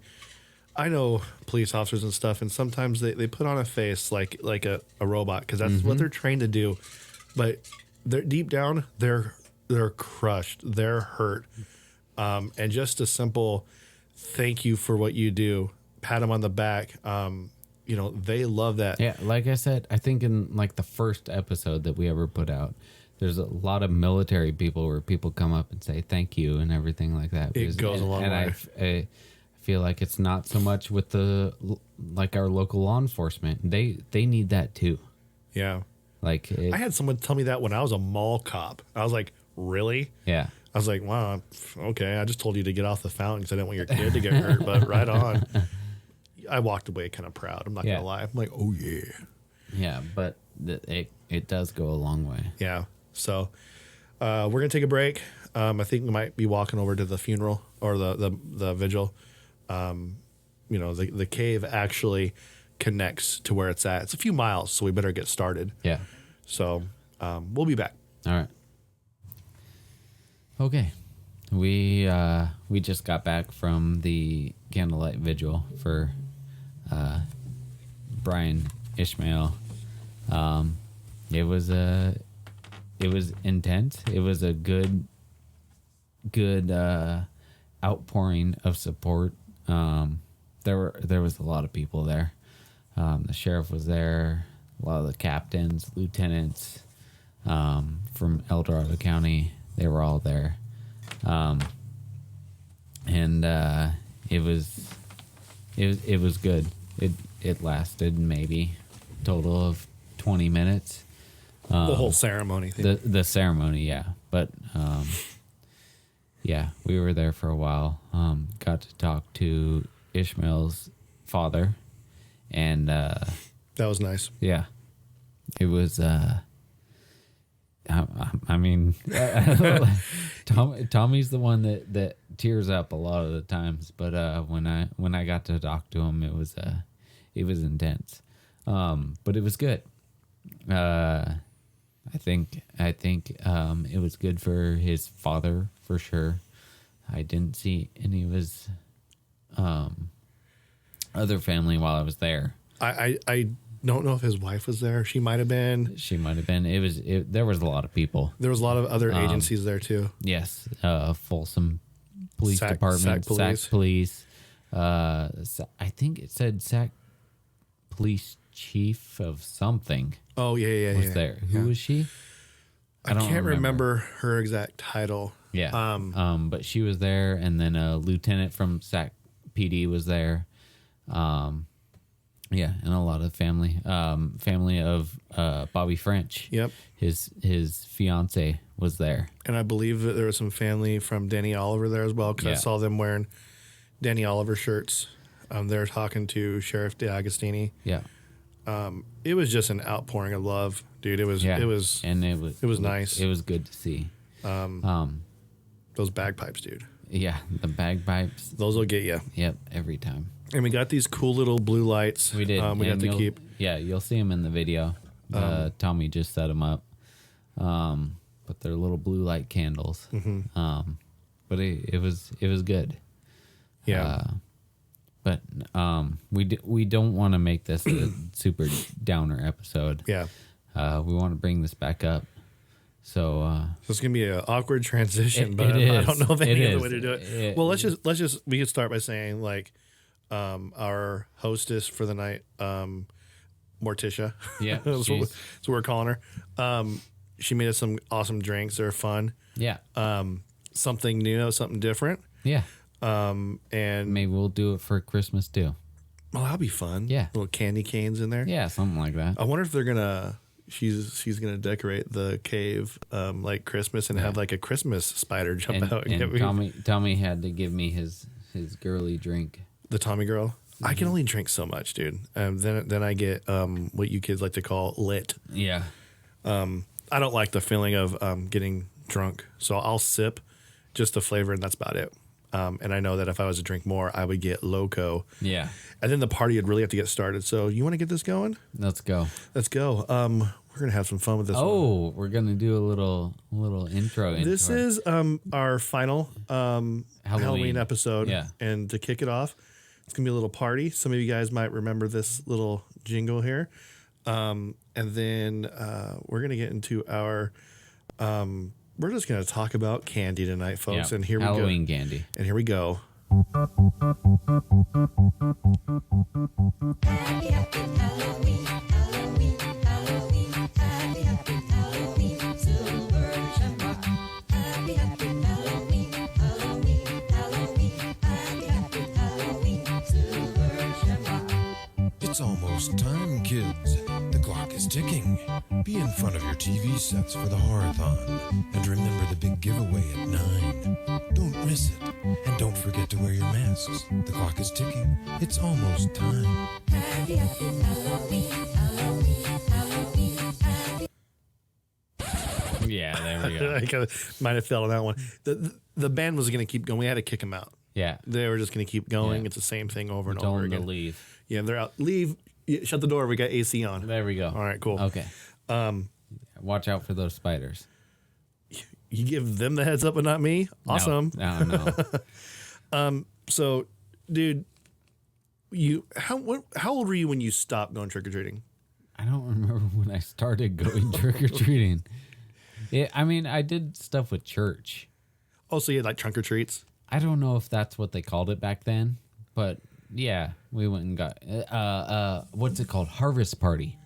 I know police officers and stuff, and sometimes they put on a face like a robot because that's what they're trained to do. But they're deep down, they're crushed, they're hurt, and just a simple thank you for what you do, pat them on the back. They love that. Yeah, like I said, I think in like the first episode that we ever put out, there's a lot of military people where people come up and say thank you and everything like that. It goes a long way. I feel like it's not so much with the like our local law enforcement. They need that too. Yeah. Like I had someone tell me that when I was a mall cop. I was like, really? yeah. I was like, wow, okay. I just told you to get off the fountain because I didn't want your kid to get hurt, but right on. I walked away kind of proud. I'm not going to lie. I'm like, oh, yeah. Yeah, but it does go a long way. Yeah. So we're going to take a break. I think we might be walking over to the funeral or the vigil. The cave actually connects to where it's at. It's a few miles, so we better get started. Yeah. So we'll be back. All right. Okay. We just got back from the candlelight vigil for Brian Ishmael. It was intense. It was a good outpouring of support. There was a lot of people there. The sheriff was there. A lot of the captains, lieutenants from Dorado County, they were all there. It was good. It lasted maybe a total of 20 minutes. The whole ceremony thing. The ceremony, yeah. But yeah, we were there for a while. Got to talk to Ishmael's father, and that was nice. yeah, it was. I mean, Tommy's the one that tears up a lot of the times, but when I got to talk to him, it was intense, but it was good. I think it was good for his father for sure. I didn't see any of his other family while I was there. I don't know if his wife was there. She might have been. She might have been. There was a lot of people. There was a lot of other agencies there too. Yes, Folsom Police Sac Department, Police. Sac Police. I think it said Sac Police Chief of something Oh yeah. was there. Who was she? I don't can't remember her exact title. Yeah. But she was there, and then a lieutenant from Sac PD was there. Yeah, and a lot of family of Bobby French. Yep. His fiance was there. And I believe that there was some family from Danny Oliver there as well because I saw them wearing Danny Oliver shirts. They're talking to Sheriff DeAgostini. Yeah. It was just an outpouring of love, dude. It was nice. It was good to see. Those bagpipes, dude. Yeah, the bagpipes. Those will get you. Yep, every time. And we got these cool little blue lights. We did. We got to keep. Yeah, you'll see them in the video. Tommy just set them up. But they're little blue light candles. Mm-hmm. But it was good. Yeah. But we don't want to make this a super downer episode. Yeah. We want to bring this back up. So it's gonna be an awkward transition, but it I is. don't know of any It other is. way to do it. Well, let's just we could start by saying like our hostess for the night, Morticia. Yeah, that's what we're calling her. She made us some awesome drinks. They're fun. yeah, Something new, something different. yeah. And Maybe we'll do it for Christmas too. well, that'll be fun. Yeah. Little candy canes in there. Yeah, something like that. I wonder if they're gonna. She's gonna decorate the cave like Christmas and have like a Christmas spider jump out and get me. Tommy had to give me his girly drink. The Tommy girl. I can only drink so much, dude. Then I get what you kids like to call lit. Yeah, I don't like the feeling of getting drunk, so I'll sip just the flavor, and that's about it. And I know that if I was to drink more, I would get loco. yeah. And then the party would really have to get started. So you want to get this going? Let's go. Let's go. We're gonna have some fun with this. Oh, we're gonna do a little intro. This is our final Halloween episode. Yeah. And to kick it off, it's going to be a little party. Some of you guys might remember this little jingle here. And then we're going to get into our... we're just going to talk about candy tonight, folks. Yeah. And here we go. Halloween candy. And here we go. Happy, happy Halloween, Halloween, Halloween. Happy, happy Halloween, Silver almost time, kids. The clock is ticking. Be in front of your TV sets for the Horathon. And remember the big giveaway at 9. Don't miss it. And don't forget to wear your masks. The clock is ticking. It's almost time. Yeah, there we go. I kinda might have failed on that one. The band was going to keep going. We had to kick them out. Yeah. They were just going to keep going. Yeah. It's the same thing over and Tell over them to again. leave. Yeah, they're out. Leave. Shut the door. We got AC on. There we go. All right, cool. Okay. Watch out for those spiders. You give them the heads up and not me? Awesome. No. So, dude, how old were you when you stopped going trick or treating? I don't remember when I started going trick or treating. I mean, I did stuff with church. Oh, so you had like trunk or treats? I don't know if that's what they called it back then, but yeah, we went and got what's it called? Harvest party.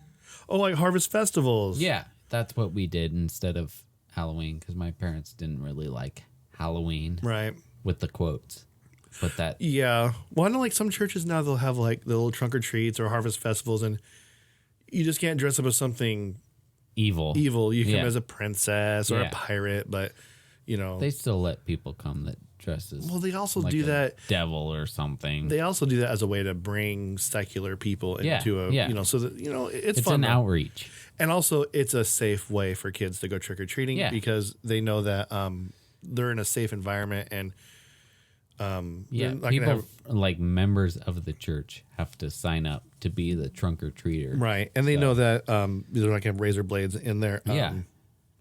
Oh, like harvest festivals. Yeah, that's what we did instead of Halloween because my parents didn't really like Halloween Right. with the quotes. But that Yeah. Well, I know like some churches now they'll have like the little trunk or treats or harvest festivals, and you just can't dress up as something evil. evil. You can Yeah. come as a princess or Yeah. a pirate, but you know They still let people come that dresses. Well, they also like do a that. devil or something. They also do that as a way to bring secular people Yeah, into a yeah. so that it's it's fun an though. outreach. And also it's a safe way for kids to go trick or treating Yeah. because they know that they're in a safe environment and Yeah, they're not gonna people have, like members of the church have to sign up to be the trunk or treater. right, and they So- know that they're not gonna have razor blades in there. Yeah,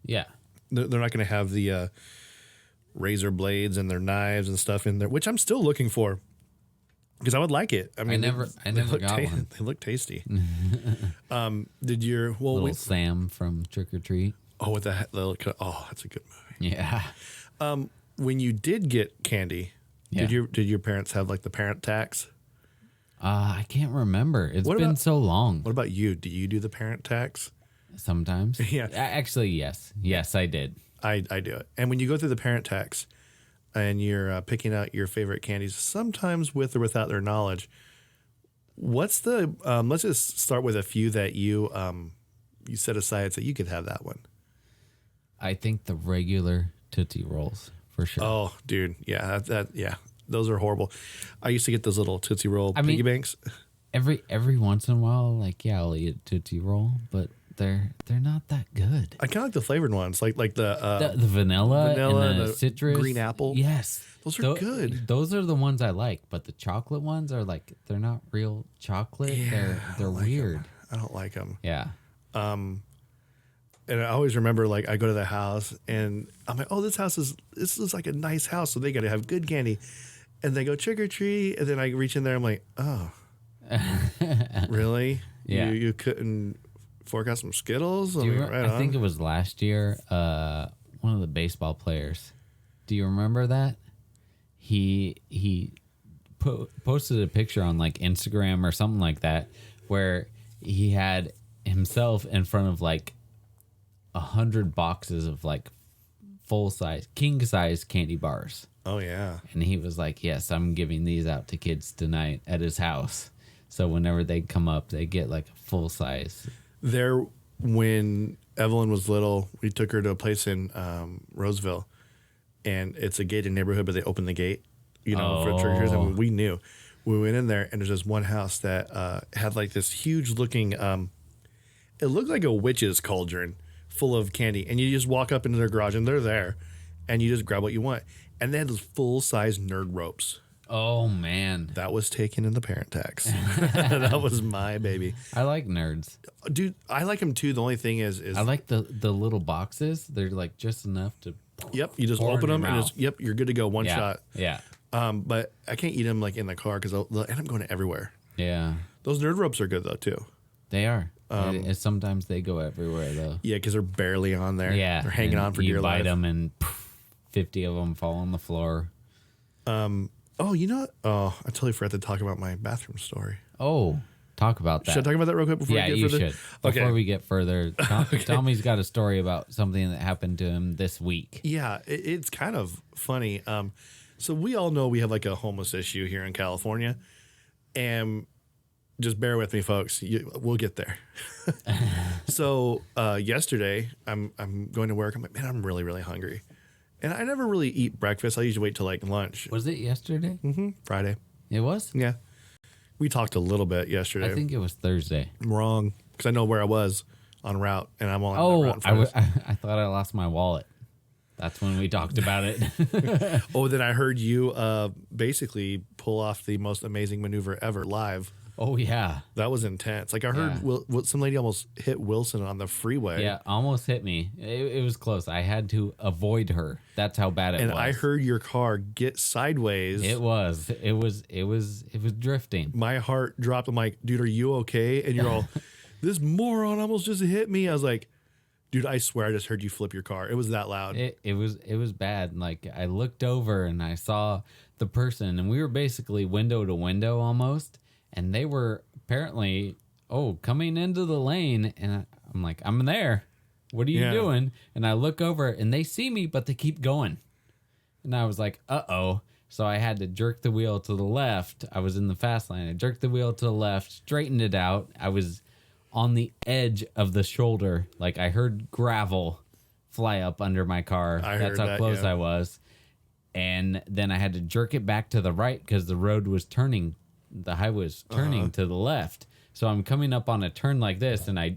yeah. They're not gonna have the razor blades and their knives and stuff in there, which I'm still looking for because I would like it. I mean, never look got one. They look tasty. Did your Little Sam from Trick or Treat. oh with the oh that's a good movie. Yeah, When you did get candy, Yeah. did your parents have like the parent tax? I can't remember. It's What been about- so long. What about you? Do you do the parent tax? Sometimes. Yeah. Actually, yes. Yes, I did. I do it. And when you go through the parent tax and you're picking out your favorite candies, sometimes with or without their knowledge, what's the let's just start with a few that you set aside so you could have that one. I think the regular Tootsie Rolls for sure. Oh, dude, yeah, yeah, those are horrible. I used to get those little Tootsie Roll piggy mean- banks. Every once in a while, like I'll eat a Tootsie Roll, but they're not that good. I kind of like the flavored ones, like the The vanilla, vanilla, and the the citrus, green apple. Yes, Those are good. Those are the ones I like, but the chocolate ones are like they're not real chocolate. Yeah, they're weird. I don't like them. Yeah, And I always remember, like, I go to the house and I'm like, oh, this is like a nice house, so they got to have good candy. And they go trick or treat, and then I reach in there, I'm like, oh, really? Yeah. You couldn't fork out some Skittles? I Do you mean, re- right I think on. it was last year. One of the baseball players. Do you remember that? He posted a picture on like Instagram or something like that, where he had himself in front of like 100 boxes of like full size, king size candy bars. Oh, yeah. And he was like, yes, I'm giving these out to kids tonight at his house. So whenever they come up, they get like a full size. There, when Evelyn was little, we took her to a place in Roseville, and it's a gated neighborhood, but they opened the gate, for trick-or-treaters, and we knew. We went in there, and there's this one house that had like this huge looking, it looked like a witch's cauldron full of candy, and you just walk up into their garage, and they're there, and you just grab what you want. And they had those full-size nerd ropes. Oh, man. That was taken in the parent tax. That was my baby. I like nerds. Dude, I like them too. The only thing is I like the little boxes. They're like just enough to. yep, you just pour in open your them and mouth. just, yep, you're good to go. One Yeah. shot. Yeah. But I can't eat them like in the car because they'll end up going everywhere. Yeah. Those nerd ropes are good though too. They are. Sometimes they go everywhere though. Yeah, because they're barely on there. Yeah. they're hanging and on for you dear bite life. them and poof, 50 of them fall on the floor. Oh, you know what? Oh, I totally forgot to talk about my bathroom story. Oh, talk about that. Should I talk about that real quick before Yeah, we get you further? should. Okay. Before we get further, Tommy's got a story about something that happened to him this week. Yeah, it's kind of funny. So we all know we have like a homeless issue here in California, and just bear with me, folks. We'll get there. So yesterday, I'm going to work. I'm like, man, I'm really, really hungry. And I never really eat breakfast. I usually wait till like lunch. Was it yesterday? Friday. It was? Yeah. We talked a little bit yesterday. I think it was Thursday. I'm wrong because I know where I was en route, and I'm on Oh, route. I thought I lost my wallet. That's when we talked about it. Oh, then I heard you basically pull off the most amazing maneuver ever live. Oh, yeah. That was intense. Like I heard some lady almost hit Wilson on the freeway. Yeah, almost hit me. It was close. I had to avoid her. That's how bad it And was. I heard your car get sideways. It was drifting. My heart dropped. I'm like, dude, are you okay? And you're all, this moron almost just hit me. I was like, dude, I swear I just heard you flip your car. It was that loud. It was bad. Like I looked over and I saw the person, and we were basically window to window almost, and they were apparently coming into the lane, and I'm like, I'm there. What are you doing? And I look over and they see me, but they keep going. And I was like, uh-oh. So I had to jerk the wheel to the left. I was in the fast lane. I jerked the wheel to the left, straightened it out. I was on the edge of the shoulder. Like I heard gravel fly up under my car. That's how close I was. And then I had to jerk it back to the right because the road was turning. The highway was turning to the left. So I'm coming up on a turn like this, and I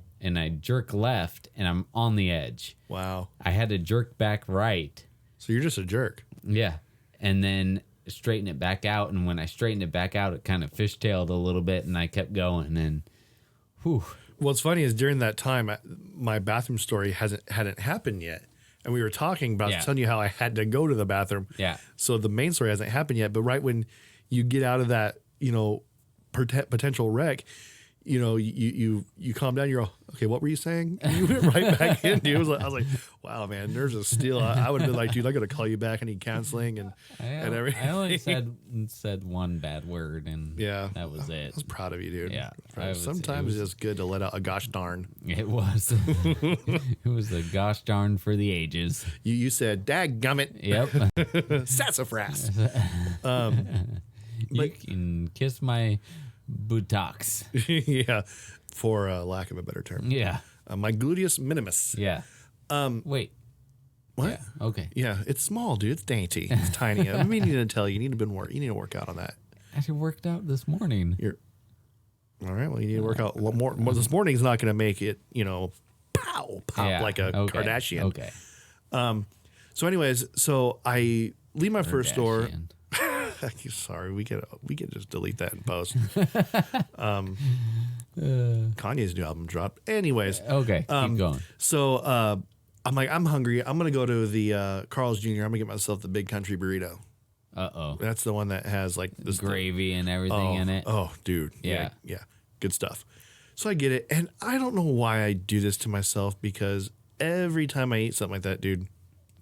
jerk left, and I'm on the edge. Wow. I had to jerk back right. So you're just a jerk. Yeah. And then straighten it back out. And when I straightened it back out, it kind of fishtailed a little bit, and I kept going. And whew. What's funny is during that time, my bathroom story hadn't happened yet. And we were talking about telling you how I had to go to the bathroom. Yeah. So the main story hasn't happened yet. But right when you get out of that, potential wreck, you calm down. You're all, okay, what were you saying? And you went right back into it. I was like, wow, man, nerves of steel. I would have been like, dude, I got to call you back. I need counseling and everything. I only said one bad word, and that was it. I was proud of you, dude. Yeah. Sometimes it's just good to let out a gosh darn. It was. It was a gosh darn for the ages. You said, dadgummit. Yep. Sassafras. You can kiss my buttocks. Yeah, for lack of a better term. Yeah. My gluteus minimus. Yeah. Wait. What? Yeah. Okay. Yeah, it's small, dude. It's dainty. It's tiny. I mean, you need to tell you. You need to work out on that. I actually worked out this morning. All right. Well, you need to work out a lot more. This morning's not going to make it, pop like a Kardashian. Okay. So, anyways, I leave my first store. Kardashian. Sorry, we can just delete that in post. Kanye's new album dropped. Anyways, Okay. Keep going. So I'm like, I'm hungry. I'm gonna go to the Carl's Jr. I'm gonna get myself the big country burrito. Uh-oh. That's the one that has like this Gravy and everything in it. Oh, dude. Yeah. Yeah. Good stuff. So I get it, and I don't know why I do this to myself, because every time I eat something like that, dude,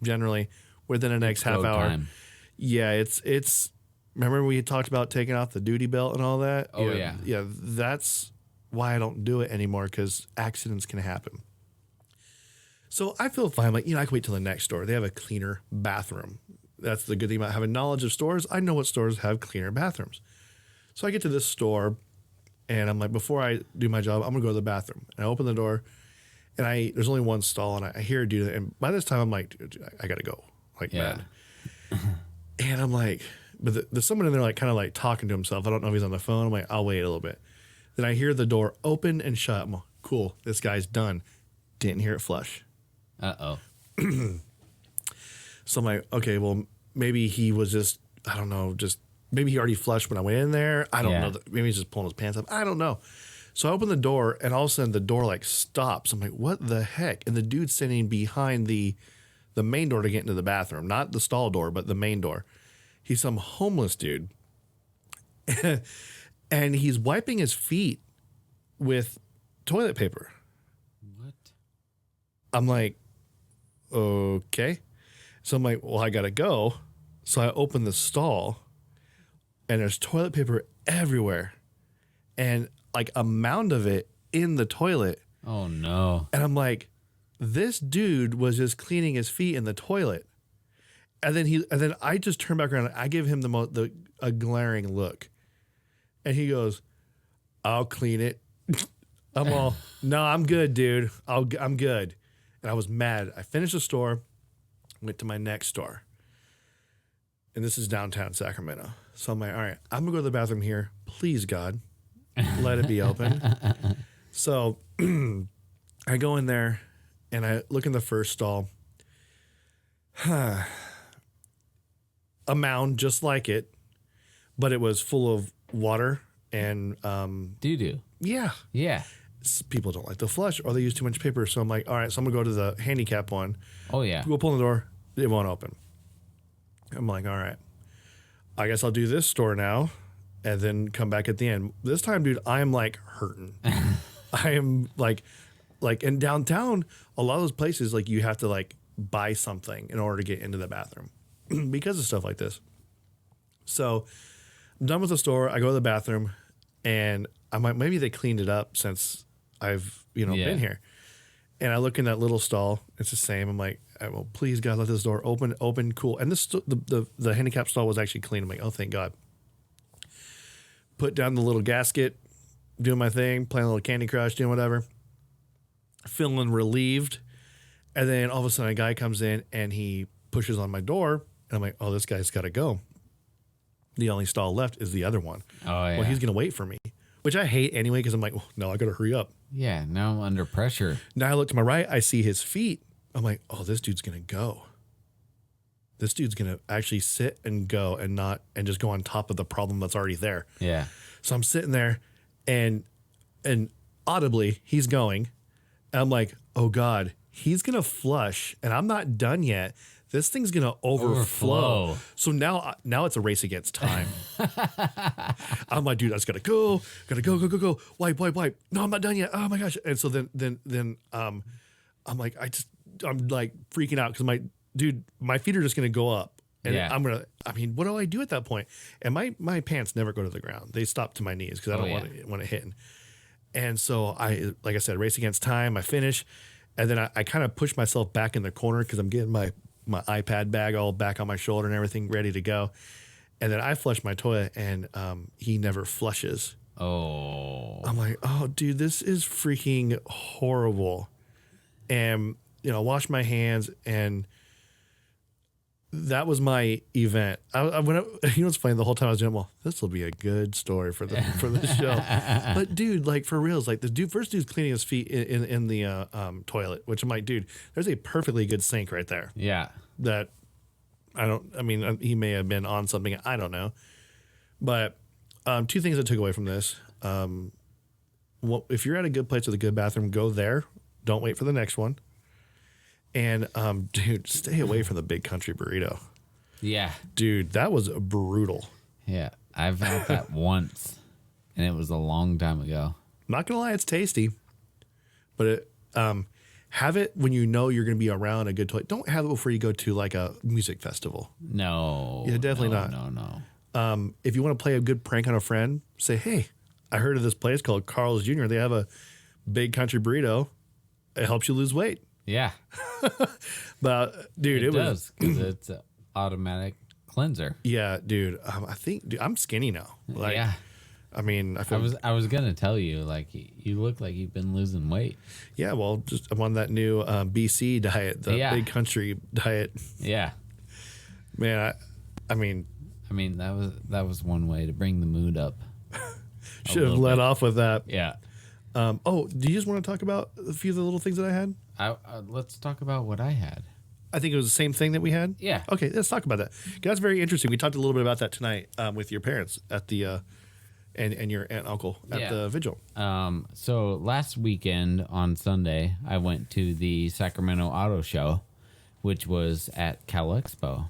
generally within the next half hour. Time. Yeah, it's. Remember we talked about taking off the duty belt and all that? Oh, yeah. Yeah, that's why I don't do it anymore, because accidents can happen. So I feel fine. Like, I can wait till the next store. They have a cleaner bathroom. That's the good thing about having knowledge of stores. I know what stores have cleaner bathrooms. So I get to this store, and I'm like, before I do my job, I'm going to go to the bathroom. And I open the door, and there's only one stall, and I hear a dude. And by this time, I'm like, dude, I got to go. Like, Yeah. man. And I'm like... But there's someone in there, like, kind of like talking to himself. I don't know if he's on the phone. I'm like, I'll wait a little bit. Then I hear the door open and shut. I'm like, cool, this guy's done. Didn't hear it flush. Uh-oh. So I'm like, okay, well, maybe he was just, I don't know, maybe he already flushed when I went in there. I don't know. Maybe he's just pulling his pants up. I don't know. So I open the door, and all of a sudden the door, like, stops. I'm like, what the heck? And the dude's sitting behind the main door to get into the bathroom. Not the stall door, but the main door. He's some homeless dude. And he's wiping his feet with toilet paper. What? I'm like, okay. So I'm like, well, I got to go. So I open the stall, and there's toilet paper everywhere. And like a mound of it in the toilet. Oh, no. And I'm like, this dude was just cleaning his feet in the toilet. And then I just turn back around and I give him a glaring look. And he goes, I'll clean it. I'm all, no, I'm good, dude. I'm good. And I was mad. I finished the store, went to my next store. And this is downtown Sacramento. So I'm like, all right, I'm going to go to the bathroom here. Please, God, let it be open. So I go in there and I look in the first stall. A mound just like it, but it was full of water and Doo-doo. yeah. Yeah. People don't like to flush or they use too much paper. So I'm like, all right, so I'm going to go to the handicap one. Oh, yeah. Go pull on the door. It won't open. I'm like, all right, I guess I'll do this store now and then come back at the end. This time, dude, I am like hurting. I am like in downtown, a lot of those places, like you have to like buy something in order to get into the bathroom because of stuff like this. So I'm done with the store. I go to the bathroom and I'm like, maybe they cleaned it up since I've, been here. And I look in that little stall. It's the same. I'm like, well, please, God, let this door open, cool. And this the handicap stall was actually clean. I'm like, oh, thank God. Put down the little gasket, doing my thing, playing a little Candy Crush, doing whatever. Feeling relieved. And then all of a sudden a guy comes in and he pushes on my door. And I'm like, oh, this guy's got to go. The only stall left is the other one. Oh, yeah. Well, he's going to wait for me, which I hate anyway because I'm like, well, no, I got to hurry up. Yeah, now I'm under pressure. Now I look to my right, I see his feet. I'm like, oh, this dude's going to go. This dude's going to actually sit and go and just go on top of the problem that's already there. Yeah. So I'm sitting there and audibly he's going. And I'm like, oh God, he's going to flush and I'm not done yet. This thing's going to overflow. So now it's a race against time. I'm like, dude, I just got to go. Wipe. No, I'm not done yet. Oh my gosh. And so then I'm like, I'm like freaking out because my feet are just going to go up. And Yeah. what do I do at that point? And my pants never go to the ground. They stop to my knees because I don't want it hitting. And so like I said, race against time. I finish. And then I kind of push myself back in the corner because I'm getting my iPad bag all back on my shoulder and everything ready to go. And then I flush my toilet and he never flushes. Oh. I'm like, oh, dude, this is freaking horrible. And, wash my hands. And that was my event. I went up, what's funny? The whole time I was doing, well, this will be a good story for the show. But dude, like for reals, like the first dude's cleaning his feet in the toilet, which I'm like, dude, there's a perfectly good sink right there. Yeah. That he may have been on something. I don't know. But two things I took away from this. If you're at a good place with a good bathroom, go there. Don't wait for the next one. And, dude, stay away from the Big Country Burrito. Yeah. Dude, that was brutal. Yeah. I've had that once, and it was a long time ago. Not going to lie, it's tasty. But have it when you know you're going to be around a good toy. Don't have it before you go to like a music festival. No. Yeah, definitely not. No. If you want to play a good prank on a friend, say, hey, I heard of this place called Carl's Jr. They have a Big Country Burrito. It helps you lose weight. Yeah. But dude, it does because it's an automatic cleanser. Yeah, dude. I think I'm skinny now. Like, yeah. I feel, I was gonna tell you, like, you look like you've been losing weight. Yeah, well, I'm on that new BC diet, the Big Country diet. Yeah. Man, I mean, that was one way to bring the mood up. Should have let off with that. Yeah. Do you just want to talk about a few of the little things that I had? Let's talk about what I had. I think it was the same thing that we had. Yeah. Okay, let's talk about that. That's very interesting. We talked a little bit about that tonight with your parents at the and your aunt and uncle at the vigil. So last weekend on Sunday, I went to the Sacramento Auto Show, which was at Cal Expo,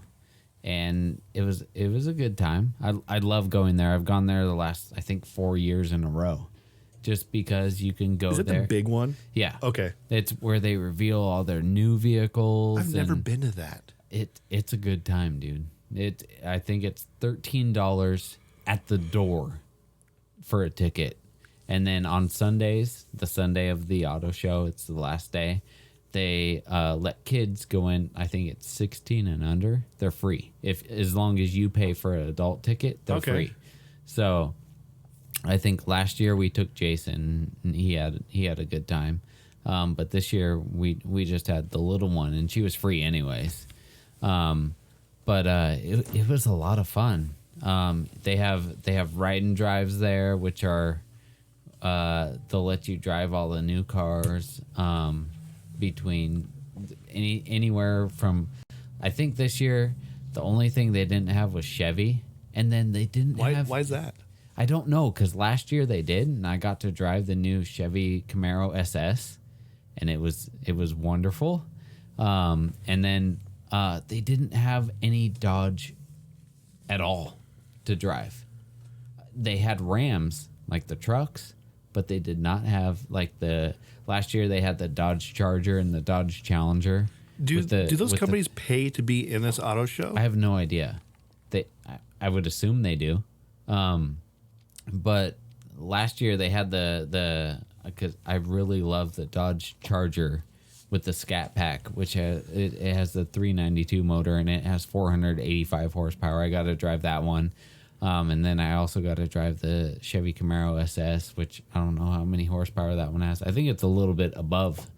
and it was a good time. I love going there. I've gone there the last, I think, 4 years in a row. Just because you can go there. Is it the big one? Yeah. Okay. It's where they reveal all their new vehicles. I've never been to that. It's a good time, dude. I think it's $13 at the door for a ticket. And then on Sundays, the Sunday of the auto show, it's the last day, they let kids go in. I think it's 16 and under. They're free. As long as you pay for an adult ticket, they're free. So I think last year we took Jason, and he had a good time. But this year we just had the little one, and she was free anyways. But it was a lot of fun. They have ride and drives there, which are they'll let you drive all the new cars between anywhere from. I think this year the only thing they didn't have was Chevy, and then they didn't have. Why is that? I don't know, because last year they did, and I got to drive the new Chevy Camaro SS, and it was wonderful. And then they didn't have any Dodge at all to drive. They had Rams, like the trucks, but they did not have like the last year they had the Dodge Charger and the Dodge Challenger. Do those companies pay to be in this auto show? I have no idea. I would assume they do. But last year they had the because I really love the Dodge Charger with the Scat Pack, which it has the 392 motor and it has 485 horsepower. I got to drive that one. And then I also got to drive the Chevy Camaro SS, which I don't know how many horsepower that one has. I think it's a little bit above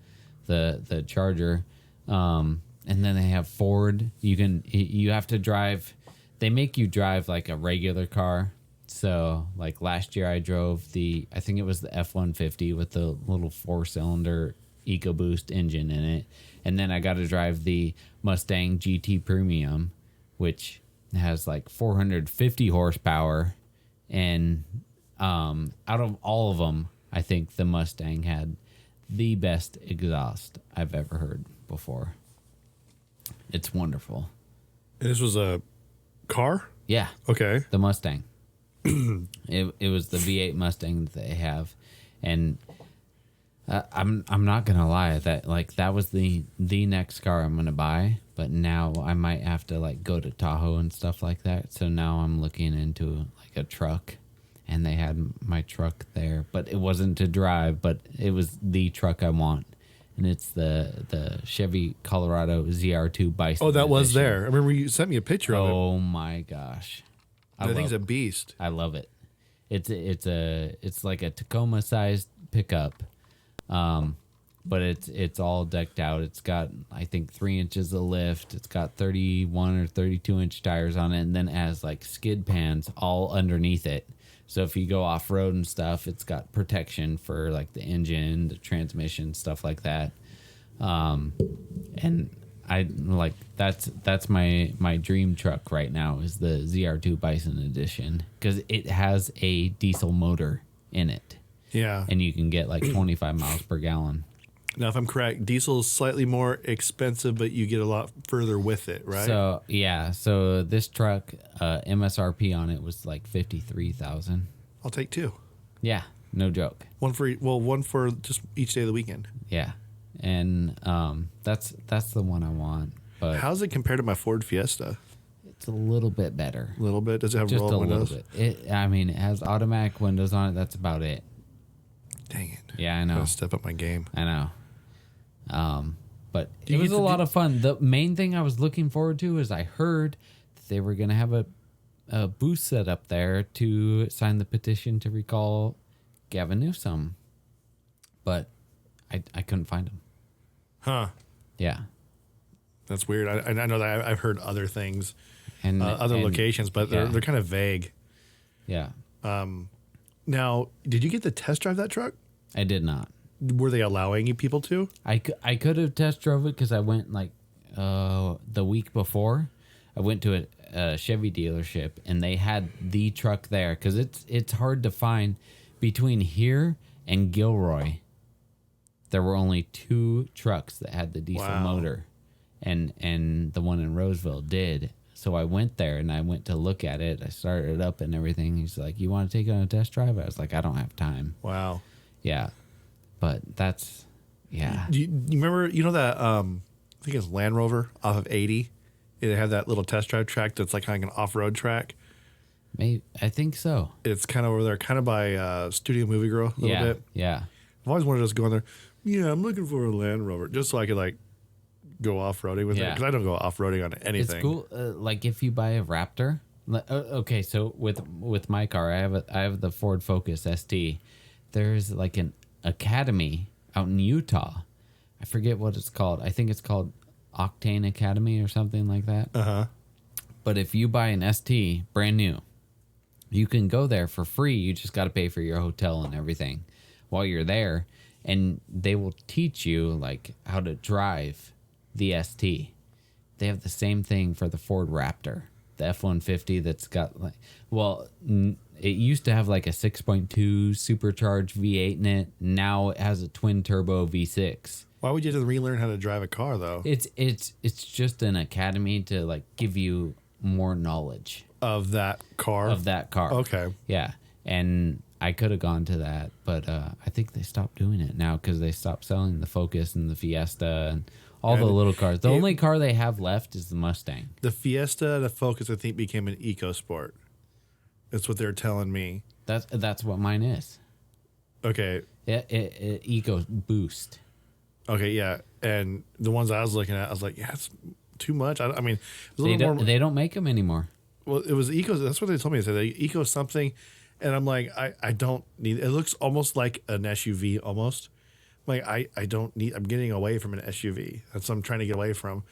the Charger. And then they have Ford. You have to drive. They make you drive like a regular car. So like last year I drove I think it was the F-150 with the little 4-cylinder EcoBoost engine in it. And then I got to drive the Mustang GT Premium, which has like 450 horsepower. And out of all of them, I think the Mustang had the best exhaust I've ever heard before. It's wonderful. And this was a car? Yeah. Okay. The Mustang. It was the V8 Mustang that they have, and I'm not gonna lie, that was the next car I'm gonna buy, but now I might have to like go to Tahoe and stuff like that. So now I'm looking into like a truck, and they had my truck there, but it wasn't to drive, but it was the truck I want, and it's the Chevy Colorado ZR2 Bison. Oh, that was edition. there. I remember you sent me a picture of it. Oh my gosh. That thing's a beast. I love it. It's like a Tacoma sized pickup, but it's all decked out. It's got I think 3 inches of lift. It's got 31 or 32 inch tires on it, and then it has like skid pans all underneath it. So if you go off road and stuff, it's got protection for like the engine, the transmission, stuff like that. And I like that's my dream truck right now is the ZR2 Bison Edition, because it has a diesel motor in it. Yeah. And you can get like 25 miles per gallon. Now, if I'm correct, diesel is slightly more expensive, but you get a lot further with it, right? So yeah, so this truck MSRP on it was like $53,000. I'll take two. Yeah, no joke. One for just each day of the weekend. Yeah, and that's the one I want. But How's it compared to my Ford Fiesta? it's a little bit better. A little bit. Does it have Just a roll windows? little bit. It has automatic windows on it. That's about it. Dang it. Yeah, I know. Gotta step up my game. I know. But Do it you was get a to lot do- of fun. The main thing I was looking forward to is I heard that they were going to have a booth set up there to sign the petition to recall Gavin Newsom. But I couldn't find him. Huh. Yeah. That's weird. I know that I've heard other things, And other and- locations, but yeah. they're kind of vague. Yeah. Now, did you get to test drive that truck? I did not. Were they allowing you people to? I could have test drove it because I went like the week before. I went to a Chevy dealership and they had the truck there because it's hard to find between here and Gilroy. There were only 2 trucks that had the diesel Wow. motor, and the one in Roseville did. So I went there and I went to look at it. I started it up and everything. He's like, "You want to take it on a test drive?" I was like, "I don't have time." Wow. Yeah, but that's yeah. Do you remember, that, I think it's Land Rover off of 80? They have that little test drive track that's like kind of an off-road track. Maybe I think so. It's kind of over there, kind of by Studio Movie Girl a little Yeah, bit. yeah. I've always wanted to just go in there. Yeah, I'm looking for a Land Rover just so I could like go off-roading with it, Yeah. because I don't go off-roading on anything. It's cool. Like if you buy a Raptor, Okay, so with my car, I have the Ford Focus ST. There's like an academy out in Utah. I forget what it's called. I think it's called Octane Academy or something like that. But if you buy an ST brand new, you can go there for free. You just got to pay for your hotel and everything while you're there, and they will teach you like how to drive the ST. They have the same thing for the Ford Raptor, the F-150 that's got like, it used to have like a 6.2 supercharged V8 in it. Now it has a twin turbo V6. Why would you have to relearn how to drive a car though? It's just an academy to like give you more knowledge Of that car? Okay. Yeah. And I could have gone to that, but I think they stopped doing it now because they stopped selling the Focus and the Fiesta and all the little cars. The only car they have left is the Mustang. The Fiesta, the Focus, I think became an EcoSport. That's what they're telling me. That's what mine is. Okay. Eco Boost. Okay, yeah. And the ones I was looking at, I was like, yeah, it's too much. I mean, it was a They little more. they don't make them anymore. Well, it was Eco. That's what they told me. They said Eco something. And I'm like, I don't need it. Looks almost like an SUV almost. Like, I don't need, I'm getting away from an SUV. That's what I'm trying to get away from.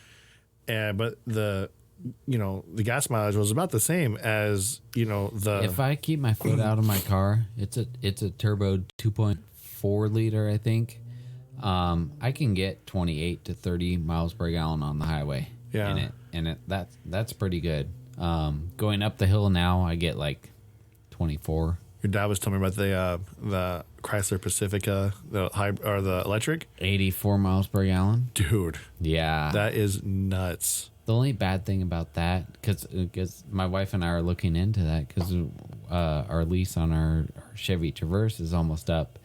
But the gas mileage was about the same as, the. If I keep my foot out of my car, it's a turbo 2.4 liter, I think. I can get 28 to 30 miles per gallon on the highway. Yeah. That's pretty good. Going up the hill now, I get like 24. Your dad was telling me about the Chrysler Pacifica, the electric. 84 miles per gallon. Dude. Yeah. That is nuts. The only bad thing about that, because my wife and I are looking into that, because our lease on our Chevy Traverse is almost up.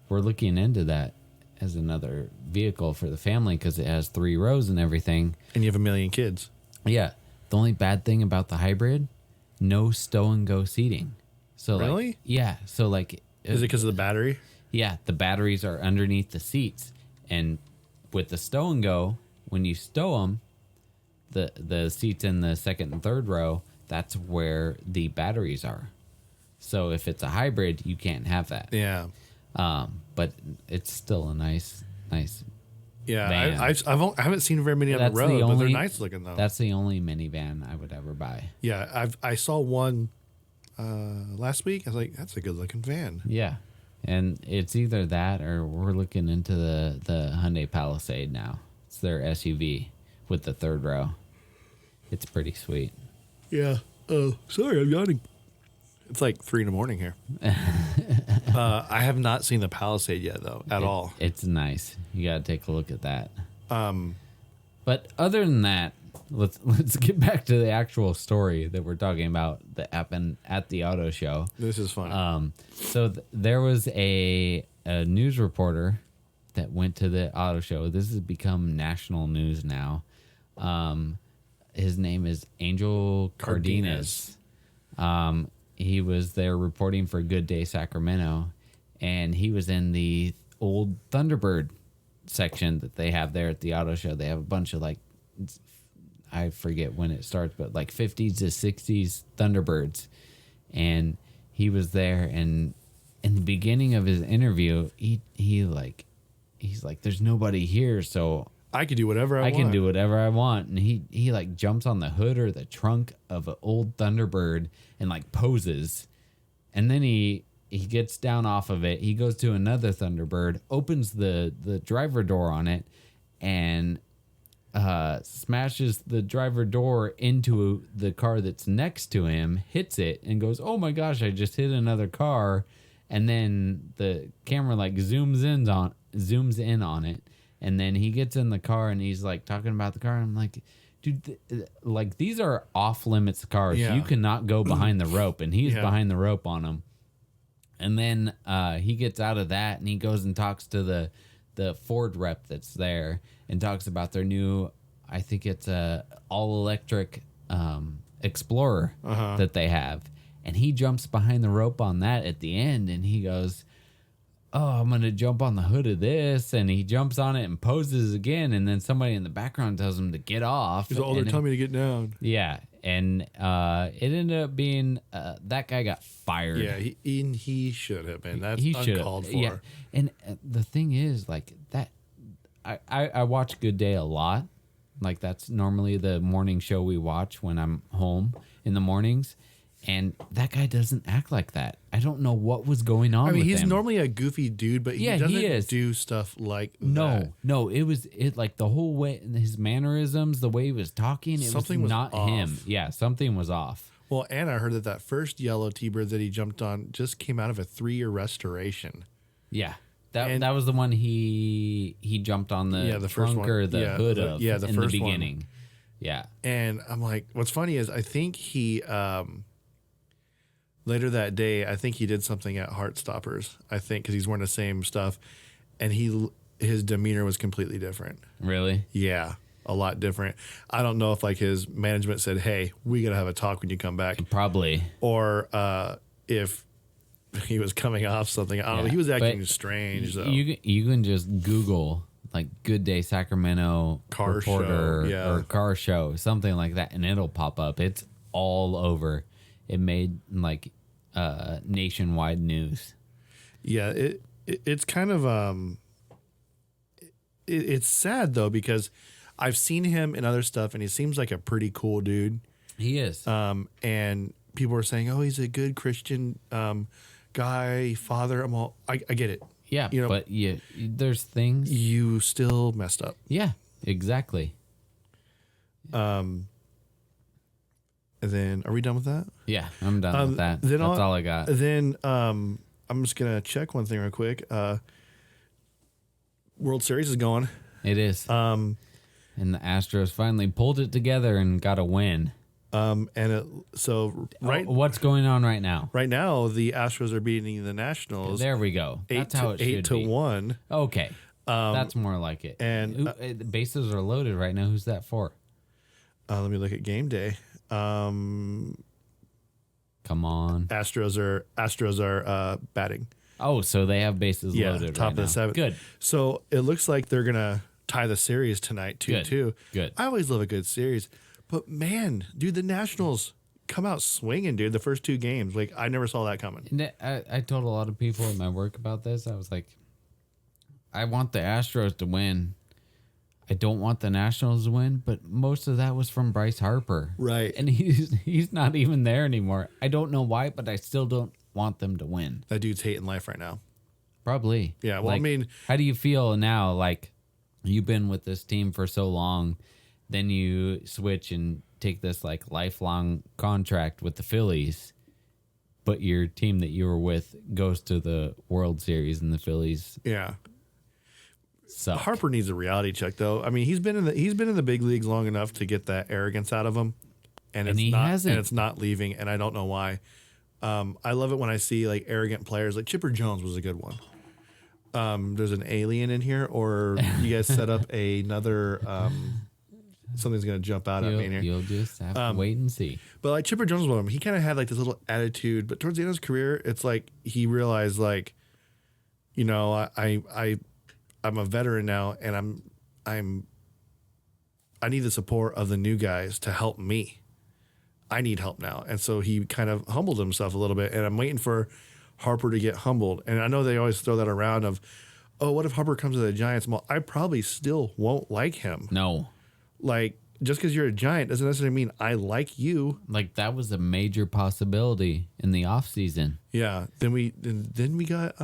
We're looking into that as another vehicle for the family because it has 3 rows and everything. And you have a million kids. Yeah. The only bad thing about the hybrid, no stow and go seating. So Really? Like, yeah. So like, Is it because of the battery? yeah, the batteries are underneath the seats, and with the stow and go, when you stow them, the seats in the second and third row, that's where the batteries are. So if it's a hybrid, you can't have that. Yeah. But it's still a nice. Yeah. Van. I haven't seen very many on the road, but they're nice looking though. That's the only minivan I would ever buy. Yeah. I saw one last week. I was like, that's a good looking van. Yeah. And it's either that or we're looking into the Hyundai Palisade now. It's their SUV with the third row. It's pretty sweet. Yeah. Oh, sorry, I'm yawning. It's like 3 a.m. here. I have not seen the Palisade yet, though, at all. It's nice. You got to take a look at that. But other than that, let's get back to the actual story that we're talking about that happened at the auto show. This is fun. So there was a news reporter that went to the auto show. This has become national news now. His name is Angel Cardenas. He was there reporting for Good Day Sacramento, and he was in the old Thunderbird section that they have there at the auto show. They have a bunch of like, I forget when it starts, but like 50s to 60s Thunderbirds. And he was there, and in the beginning of his interview, he's like, there's nobody here, so I can do whatever I want. I can do whatever I want. And he like jumps on the hood or the trunk of an old Thunderbird and like poses. And then he gets down off of it. He goes to another Thunderbird, opens the driver door on it, and smashes the driver door into the car that's next to him, hits it, and goes, "Oh my gosh, I just hit another car." And then the camera like zooms in on it. And then he gets in the car and he's like talking about the car. And I'm like, dude, like these are off limits cars. Yeah. You cannot go behind the rope. And he's behind the rope on them. And then he gets out of that and he goes and talks to the Ford rep that's there and talks about their new, I think it's a all electric Explorer that they have. And he jumps behind the rope on that at the end and he goes, oh, I'm going to jump on the hood of this. And he jumps on it and poses again. And then somebody in the background tells him to get off. He's like, oh, they're telling me to get down. Yeah. And it ended up being that guy got fired. Yeah, he should have been. That's He should uncalled have. for. Yeah. And the thing is, like, that I watch Good Day a lot. Like, that's normally the morning show we watch when I'm home in the mornings. And that guy doesn't act like that. I don't know what was going on. I mean, with he's him. normally a goofy dude, but he doesn't do stuff like that. No, it was like the whole way, his mannerisms, the way he was talking, Something was not off. him. Yeah, something was off. Well, and I heard that first yellow T-bird that he jumped on just came out of a 3-year restoration. Yeah. That was the one he jumped on the the first trunk one. or the Yeah, hood the- of yeah, the in first the one. beginning. Yeah. And I'm like, what's funny is I think he later that day, I think he did something at Heartstoppers. I think because he's wearing the same stuff, and his demeanor was completely different. Really? Yeah, a lot different. I don't know if like his management said, "Hey, we gotta have a talk when you come back," Probably. or if he was coming off something. I don't know. Yeah, He was acting but strange though. You can just Google like Good Day Sacramento Car reporter show, yeah. or car show, something like that, and it'll pop up. It's all over. It made like nationwide news. Yeah, it's kind of it's sad though because I've seen him in other stuff and he seems like a pretty cool dude. He is. And people are saying, "Oh, he's a good Christian guy, father." I'm all, I get it. Yeah, you know, but there's things. You still messed up. Yeah, exactly. And then, are we done with that? Yeah, I'm done with that. Then That's all I got. Then I'm just gonna check one thing real quick. World Series is going. It is. And the Astros finally pulled it together and got a win. What's going on right now? Right now, the Astros are beating the Nationals. There we go. That's how it should be. 8-1. Okay, that's more like it. And the bases are loaded right now. Who's that for? Let me look at game day. Come on. Astros are batting. Oh, so they have bases loaded. Top right of the now. seventh. Good. So it looks like they're gonna tie the series tonight 2-2. Good. I always love a good series, but man, dude, the Nationals come out swinging, dude. The first 2 games, like I never saw that coming. And I told a lot of people at my work about this. I was like, I want the Astros to win. I don't want the Nationals to win, but most of that was from Bryce Harper. Right. And he's not even there anymore. I don't know why, but I still don't want them to win. That dude's hating life right now. Probably. Yeah, well, I mean, how do you feel now? Like, you've been with this team for so long, then you switch and take this like lifelong contract with the Phillies, but your team that you were with goes to the World Series and the Phillies. Yeah. Suck. Harper needs a reality check, though. I mean, he's been in the big leagues long enough to get that arrogance out of him, and he hasn't. and it's not leaving. And I don't know why. I love it when I see like arrogant players. Like Chipper Jones was a good one. There's an alien in here, or you guys set up another. Something's gonna jump out at me in here. You'll just have to wait and see. But like Chipper Jones was one of them. He kind of had like this little attitude, but towards the end of his career, it's like he realized like, you know, I'm a veteran now, and I need the support of the new guys to help me. I need help now. And so he kind of humbled himself a little bit, and I'm waiting for Harper to get humbled. And I know they always throw that around of, oh, what if Harper comes to the Giants? Well, I probably still won't like him. No. Like, just because you're a Giant doesn't necessarily mean I like you. Like, that was a major possibility in the offseason. Yeah. Then we got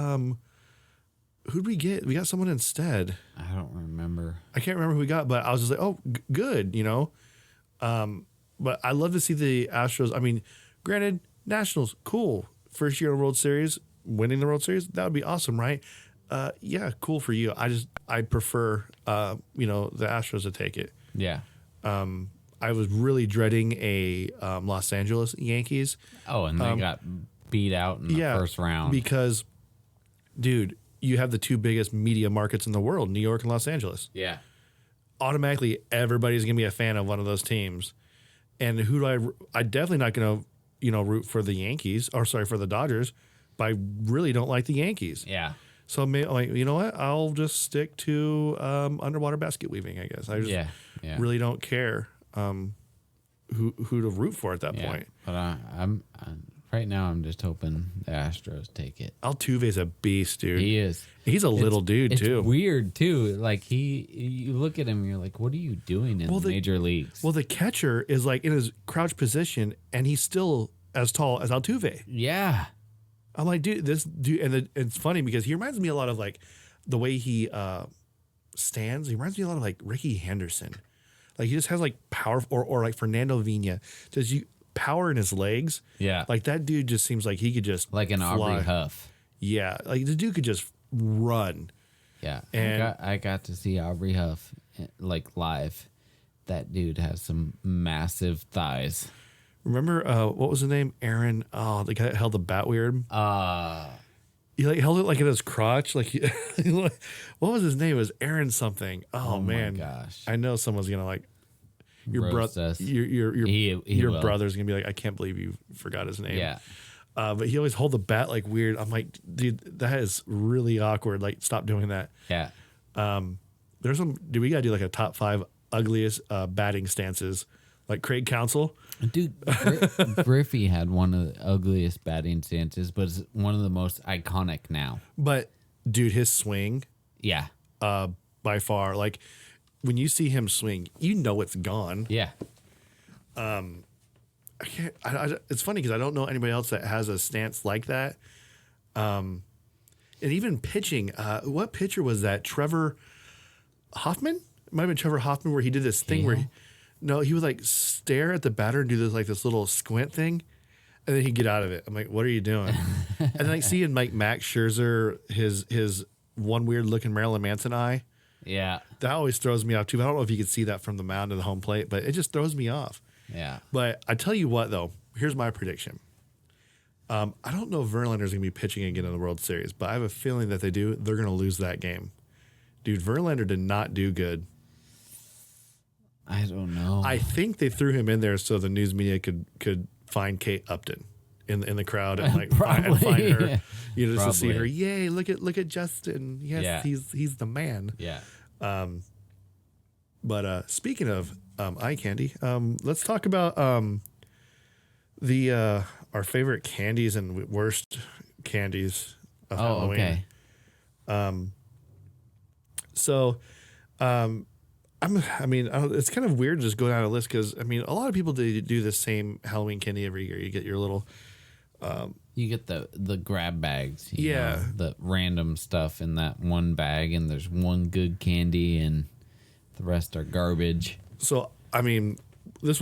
who'd we get? We got someone instead. I don't remember. I can't remember who we got, but I was just like, oh, good, you know. But I love to see the Astros. I mean, granted, Nationals, cool. First year in the World Series, winning the World Series, that would be awesome, right? Yeah, cool for you. I prefer, the Astros to take it. Yeah. I was really dreading a Los Angeles Yankees. Oh, and they got beat out in the first round. Because, dude, you have the 2 biggest media markets in the world, New York and Los Angeles. Yeah. Automatically, everybody's going to be a fan of one of those teams. And who do I definitely not going to, root for the Yankees, or sorry, for the Dodgers, but I really don't like the Yankees. Yeah. So I'm like, you know what? I'll just stick to underwater basket weaving, I guess. I just Yeah. really don't care who to root for at that point. But I'm right now. I'm just hoping the Astros take it. Altuve's a beast, dude. He is. He's a little dude It's too. weird too. Like you look at him, and you're like, what are you doing in the major leagues? Well, the catcher is like in his crouch position, and he's still as tall as Altuve. Yeah. I'm like, dude, this dude, and it's funny because he reminds me a lot of like the way he stands. He reminds me a lot of like Ricky Henderson. Like he just has like power, or like Fernando Vina, just power in his legs. Yeah. Like that dude just seems like he could just Like an fly. Aubrey Huff. Yeah, like the dude could just run. Yeah. And- I got to see Aubrey Huff like live. That dude has some massive thighs. Remember what was his name? Aaron. Oh, the guy that held the bat weird. He like held it like in his crotch. Like, what was his name? It was Aaron something. Oh man, my gosh. I know someone's gonna like your Roast brother. us. Your He will. brother's gonna be like, I can't believe you forgot his name. Yeah. But he always hold the bat like weird. I'm like, dude, that is really awkward. Like, stop doing that. Yeah. There's some. Do we gotta do like a top 5 ugliest batting stances? Like Craig Counsell. Dude, Griffey had one of the ugliest batting stances, but it's one of the most iconic now. But dude, his swing, Yeah. by far, like when you see him swing, you know it's gone. Yeah. I can't. It's funny because I don't know anybody else that has a stance like that. And even pitching. What pitcher was that? Trevor Hoffman? It might have been Trevor Hoffman where he did this thing where he would like stare at the batter and do this little squint thing, and then he'd get out of it. I'm like, what are you doing? And then I see in like Max Scherzer his one weird looking Marilyn Manson eye. Yeah. That always throws me off too. I don't know if you could see that from the mound to the home plate, but it just throws me off. Yeah. But I tell you what, though, here's my prediction. I don't know if Verlander's going to be pitching again in the World Series, but I have a feeling that they do. They're going to lose that game. Dude, Verlander did not do good. I don't know. I think they threw him in there so the news media could find Kate Upton in the crowd and like find her, just to see her. Yay! Look at Justin. Yes, Yeah. he's the man. Yeah. But speaking of eye candy, let's talk about our favorite candies and worst candies of Halloween. Okay. So, it's kind of weird to just go down a list because a lot of people do the same Halloween candy every year. You get your little You get the grab bags. you Yeah. know, the random stuff in that one bag, and there's one good candy, and the rest are garbage. So, this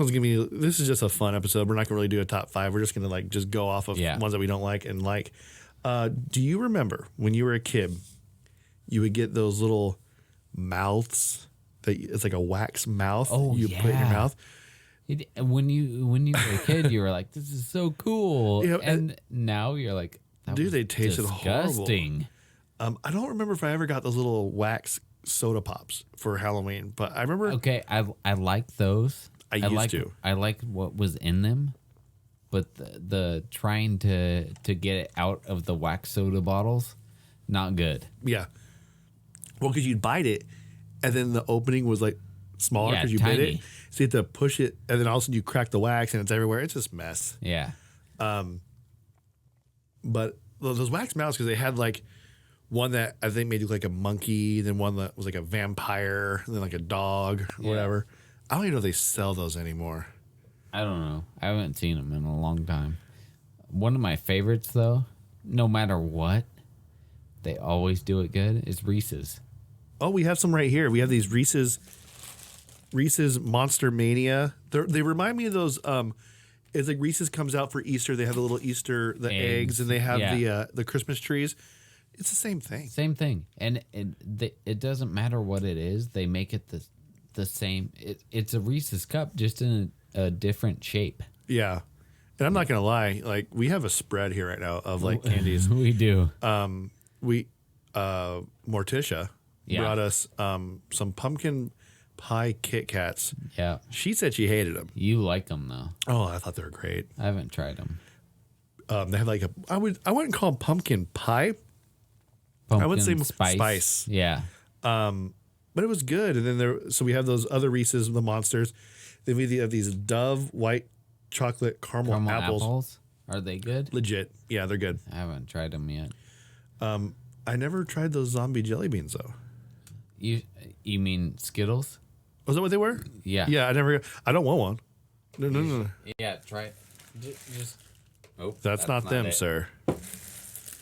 is just a fun episode. We're not gonna really do a top 5. We're just gonna just go off of ones that we don't like and like. Do you remember when you were a kid, you would get those little mouths that it's like a wax mouth you put in your mouth? When you were a kid, you were like, "This is so cool," Yeah, and now you're like, Dude, they tasted disgusting. horrible. I don't remember if I ever got those little wax soda pops for Halloween, but I remember. Okay, I like those. I used to. I like what was in them, but the trying to get it out of the wax soda bottles, not good. Yeah. Well, because you'd bite it, and then the opening was like smaller Yeah, because you bit it. tiny. So you have to push it, and then all of a sudden you crack the wax, and it's everywhere. It's just a mess. Yeah. But those wax mouths, because they had like one that I think made you look like a monkey, then one that was like a vampire, and then like a dog or whatever. I don't even know if they sell those anymore. I don't know. I haven't seen them in a long time. One of my favorites, though, no matter what, they always do it good, is Reese's. Oh, we have some right here. We have these Reese's Monster Mania. They remind me of those. It's like Reese's comes out for Easter. They have the little Easter, the eggs, and they have the Christmas trees. It's the same thing. Same thing. And it doesn't matter what it is. They make it the same. It's a Reese's cup, just in a different shape. Yeah. And I'm not going to lie. Like, we have a spread here right now of like candies. We do. Morticia brought us some pumpkin pie Kit Kats. Yeah. She said she hated them. You like them, though. Oh, I thought they were great. I haven't tried them. They have like I wouldn't call them pumpkin pie. pumpkin I would say spice. spice. Yeah. But it was good. And then so we have those other Reese's, the monsters. Then we have these Dove white chocolate caramel apples. Are they good? Legit. Yeah, they're good. I haven't tried them yet. I never tried those zombie jelly beans though. You mean Skittles? Was that what they were? Yeah. Yeah, I don't want one. No. Yeah, try it. Just oh, That's not them, it. sir.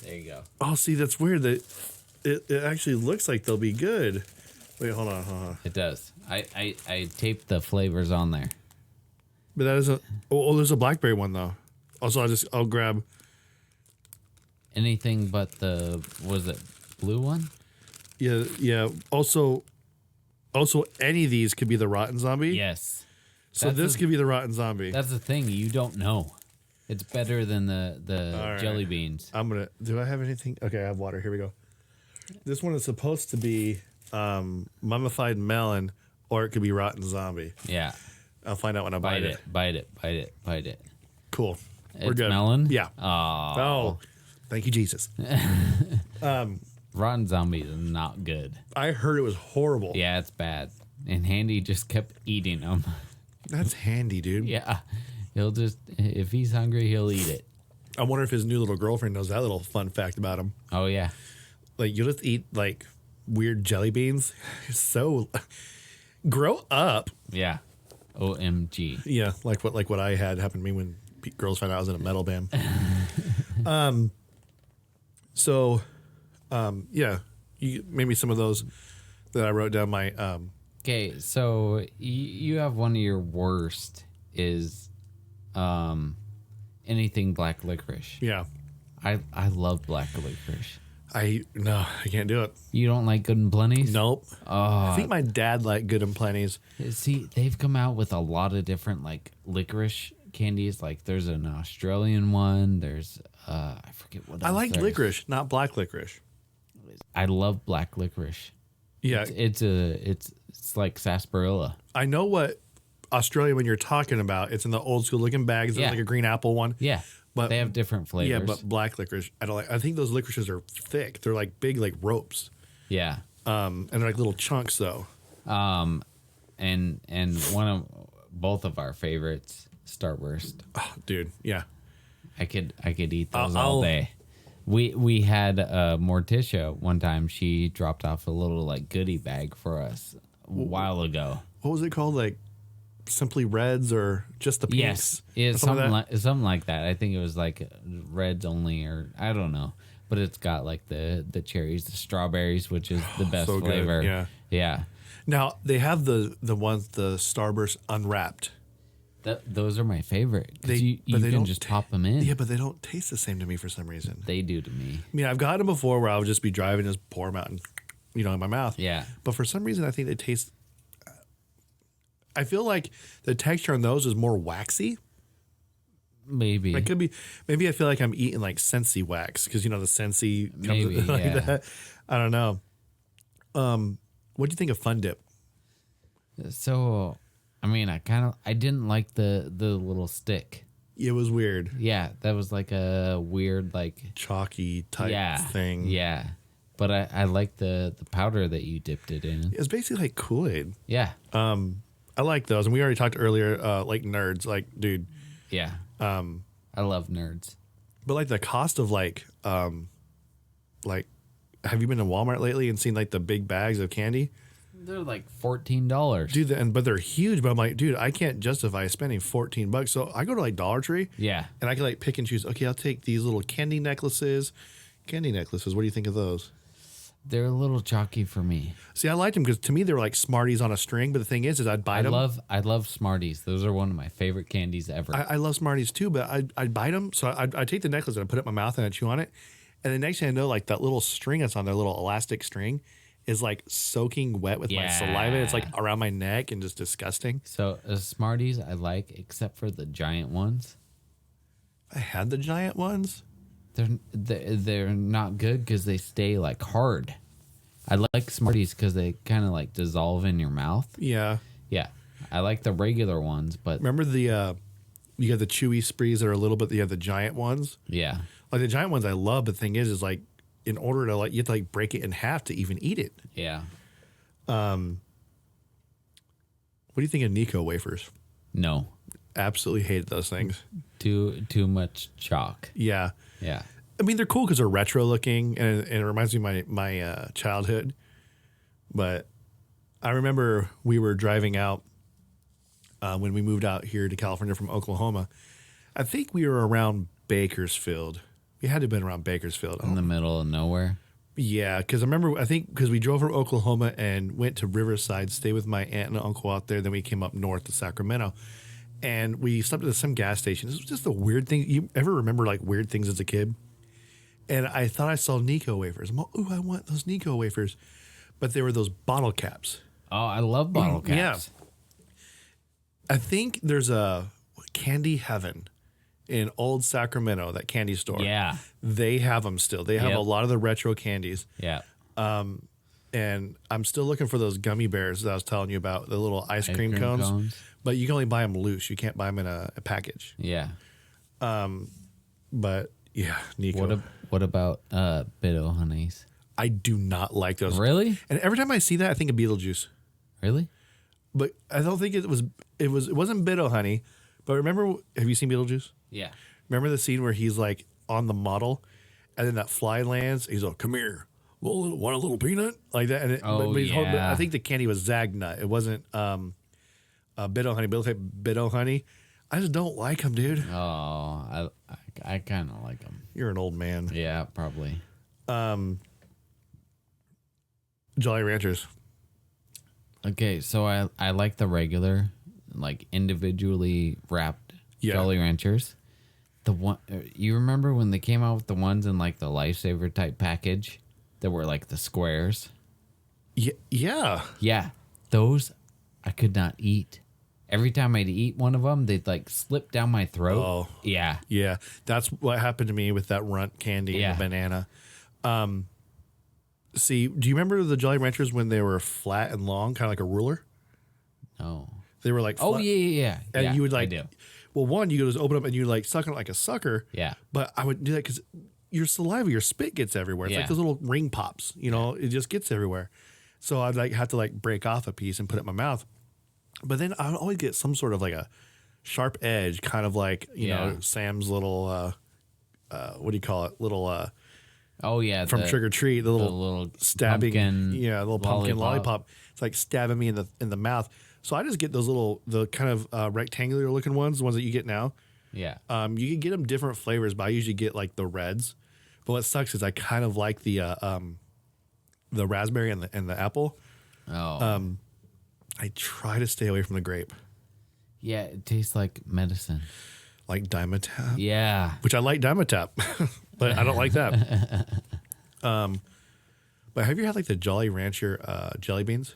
There you go. Oh, see, that's weird. That it actually looks like they'll be good. Wait, hold on. It does. I taped the flavors on there. But that isn't. Oh, there's a blackberry one though. Also, I'll grab. Anything but the was it blue one? Yeah. Also, any of these could be the rotten zombie. Yes. So this could be the rotten zombie. That's the thing. You don't know. It's better than the All right. jelly beans. Do I have anything? Okay, I have water. Here we go. This one is supposed to be mummified melon, or it could be rotten zombie. Yeah. I'll find out when I bite it. Bite it. Cool. We're It's good. melon? Yeah. Oh. Thank you, Jesus. Rotten zombie is not good. I heard it was horrible. Yeah, it's bad. And Handy just kept eating them. That's handy, dude. Yeah. He'll just, if he's hungry, he'll eat it. I wonder if his new little girlfriend knows that little fun fact about him. Oh, yeah. Like, you'll just eat, like, weird jelly beans. So, grow up. Yeah. OMG. Yeah, like what I had happen to me when girls found out I was in a metal band. Yeah, maybe some of those that I wrote down my Okay, so you have one of your worst is anything black licorice. yeah. I love black licorice. I can't do it. You don't like Good and Plenty's? Nope. I think my dad liked Good and Plenty's. See, they've come out with a lot of different like licorice candies. Like there's an Australian one. There's I forget what I else like there is. licorice, not black licorice. I love black licorice. Yeah, It's like sarsaparilla. I know what Australia when you're talking about. It's in the old school looking bags. Yeah. It's like a green apple one. Yeah. But they have different flavors. Yeah, but black licorice, I don't like. I think those licorices are thick. They're like big, like ropes. yeah. And they're like little chunks though. And one of both of our favorites, Starburst. Oh, dude, yeah. I could eat those I'll- all day. We had Morticia one time. She dropped off a little like goodie bag for us a while ago. What was it called? Like Simply Reds or just the pinks? Yes, Or something like that. I think it was like reds only, or I don't know. But it's got like the cherries, the strawberries, which is the best So good, flavor. Yeah. Now they have the ones, the Starburst unwrapped. Those are my favorite. 'Cause They- you but they can don't just pop them in. Yeah, but they don't taste the same to me for some reason. They do to me. I mean, I've gotten them before where I would just be driving, just pour them out, and in my mouth. Yeah. But for some reason, I think they taste. I feel like the texture on those is more waxy. Maybe. It could be. Maybe I feel like I'm eating like Scentsy wax because the Scentsy comes Maybe, like yeah. that. I don't know. What do you think of Fun Dip? So, I mean, I didn't like the little stick. It was weird, Yeah, that was like a weird like chalky type thing. Yeah, but I like the powder that you dipped it in. It's basically like Kool-Aid. Yeah, I like those, and we already talked earlier. Like nerds, like dude. yeah. I love nerds. But like the cost of like have you been to Walmart lately and seen like the big bags of candy? They're like $14. Dude, but they're huge. But I'm like, dude, I can't justify spending $14. So I go to like Dollar Tree. Yeah, And I can like pick and choose. Okay, I'll take these little candy necklaces. Candy necklaces. What do you think of those? they're a little chalky for me. See, I liked them because to me they were like Smarties on a string. But the thing is I'd bite them. I love Smarties. Those are one of my favorite candies ever. I love Smarties too, but I'd bite them. So I'd take the necklace and I'd put it in my mouth and I'd chew on it. And the next thing I know, like that little string that's on their little elastic string is like soaking wet with my Yeah. saliva. It's like around my neck and just disgusting. So Smarties I like, except for the giant ones. I had the giant ones. They're not good because they stay like hard. I like Smarties because they kind of like dissolve in your mouth. Yeah. Yeah, I like the regular ones, but Remember the you got the chewy sprees that are a little bit. You have the giant ones. yeah, Like the giant ones, I love. But the thing is like in order to you have to like break it in half to even eat it. Yeah. What do you think of Nico wafers? No. Absolutely hated those things. Too much chalk. Yeah. Yeah. I mean, they're cool because they're retro looking, and it reminds me of my childhood. But I remember we were driving out when we moved out here to California from Oklahoma. I think we were around Bakersfield. We had to have been around Bakersfield. In the middle of nowhere. Yeah, because I think we drove from Oklahoma and went to Riverside, stayed with my aunt and uncle out there. Then we came up north to Sacramento, and we stopped at some gas station. This was just a weird thing. You ever remember like weird things as a kid? And I thought I saw Nico wafers. I'm like, ooh, I want those Nico wafers, but they were those bottle caps. Oh, I love bottle caps. Yeah. I think there's a Candy Heaven in Old Sacramento, that candy store. Yeah. They have them still. They have Yep. a lot of the retro candies. Yeah. And I'm still looking for those gummy bears that I was telling you about, the little ice cream cream cones. cones. But you can only buy them loose. You can't buy them in a package. Yeah. But yeah, Nico. What about Bido honeys? I do not like those. Really? And every time I see that, I think of Beetlejuice. Really? But I don't think it wasn't Bido honey. But remember, have you seen Beetlejuice? Yeah. Remember the scene where he's like on the model, and then that fly lands. He's like, "Come here, want a little peanut?" Like that. And but I think the candy was Zagnut. It wasn't Bido honey. Bido honey. I just don't like them, dude. Oh, I kind of like them. You're an old man. Yeah, probably. Jolly Ranchers. Okay, so I like the regular, like individually wrapped Jolly Ranchers. The one you remember when they came out with the ones in like the Lifesaver type package that were like the squares? Yeah. Yeah, those I could not eat. Every time I'd eat one of them, they'd like slip down my throat. Oh. Yeah. Yeah. That's what happened to me with that runt candy and the banana. See, do you remember the Jolly Ranchers when they were flat and long, kind of like a ruler? No. They were like, Oh, flat. yeah. And Yeah, you would I like, do. well, one, you could just open up and you like suck on it like a sucker. Yeah. But I would do that because your saliva, your spit gets everywhere. It's Yeah. like those little ring pops, you know, it just gets everywhere. So I'd like have to like break off a piece and put it in my mouth. But then I would always get some sort of like a sharp edge, kind of like, you know, Sam's little, what do you call it? Little, Oh, yeah. from Trick or Treat, the little stabbing, pumpkin little pumpkin lollipop. It's like stabbing me in the mouth. So I just get those the kind of rectangular looking ones, the ones that you get now. Yeah. You can get them different flavors, but I usually get like the reds. But what sucks is I kind of like the raspberry and the apple. Oh. I try to stay away from the grape, Yeah, it tastes like medicine. like Dimetapp, Yeah. which I like Dimetapp, but I don't like that. But have you had like the Jolly Rancher jelly beans?